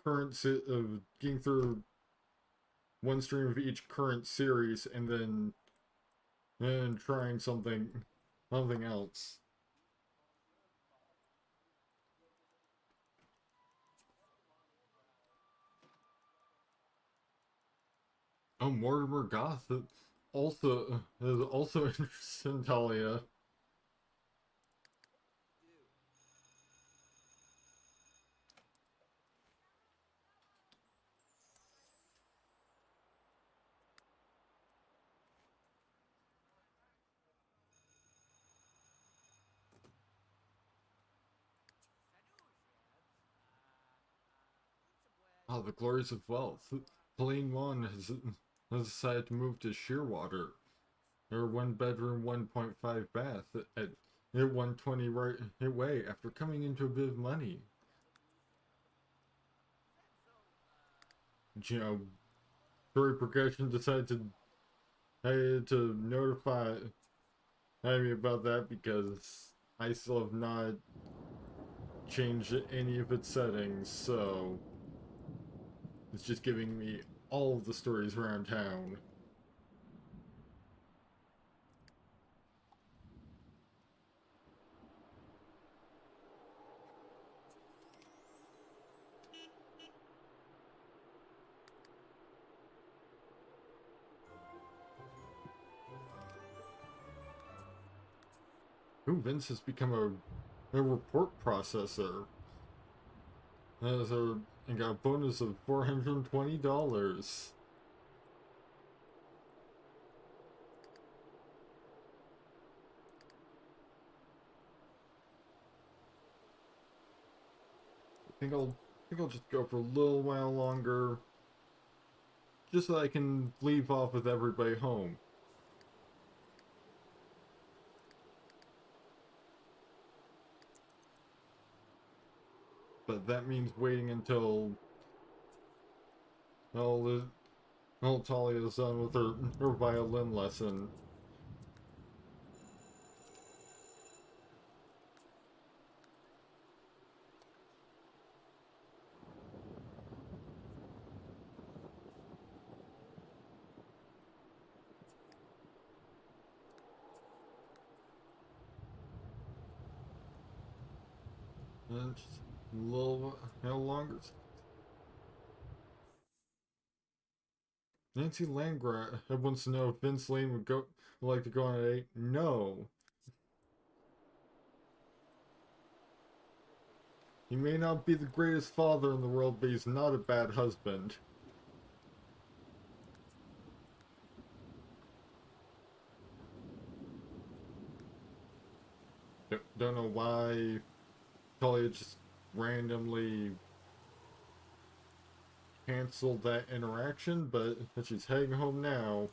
of getting through one stream of each current series, and then trying something else. Oh, Mortimer Goth also is also interested in Talia. Oh, the glories of wealth. Plain One has decided to move to Shearwater. Their one bedroom, 1.5 bath at 120 right away after coming into a bit of money. You know, story progression decided to notify me about that, because I still have not changed any of its settings, so it's just giving me all of the stories around town. Ooh, Vince has become a report processor. And got a bonus of $420. I think I'll just go for a little while longer, just so I can leave off with everybody home. But that means waiting until Talia's done with her violin lesson. And just a little longer. Nancy Landgraf wants to know if Vince Lane would like to go on a date. No. He may not be the greatest father in the world, but he's not a bad husband. Don't know why Talia just randomly canceled that interaction, but she's heading home now.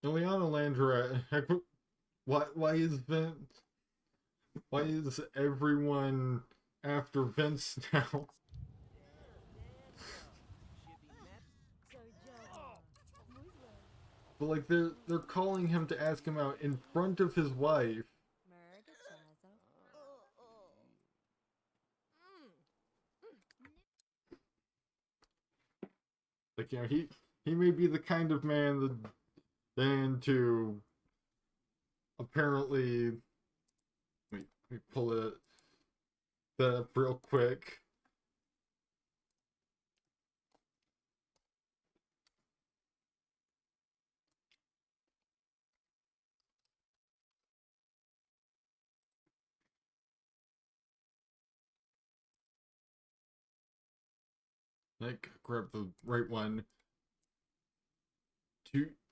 Ileana Landra, why is everyone after Vince now? But like they're calling him to ask him out in front of his wife. Like, you know, he may be the kind of man to apparently, let me pull that up real quick. Like, grab the right one.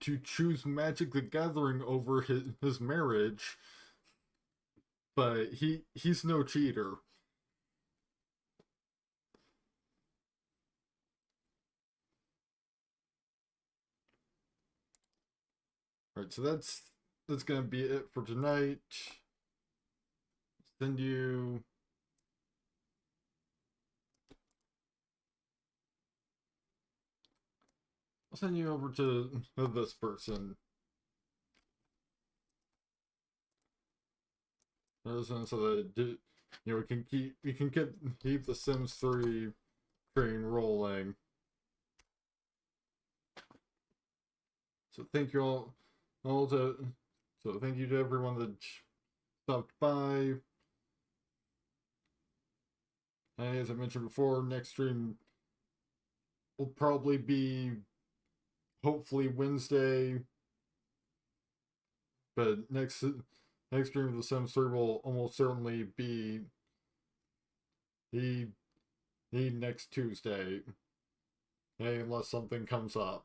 To choose Magic the Gathering over his marriage, but he's no cheater. Alright, so that's gonna be it for tonight. Send you I'll send you over to this person. So that we can keep the Sims 3 train rolling. So thank you all so thank you to everyone that stopped by. As I mentioned before, next stream will probably be hopefully Wednesday, but next stream of the Sims 3 will almost certainly be the next Tuesday, unless something comes up.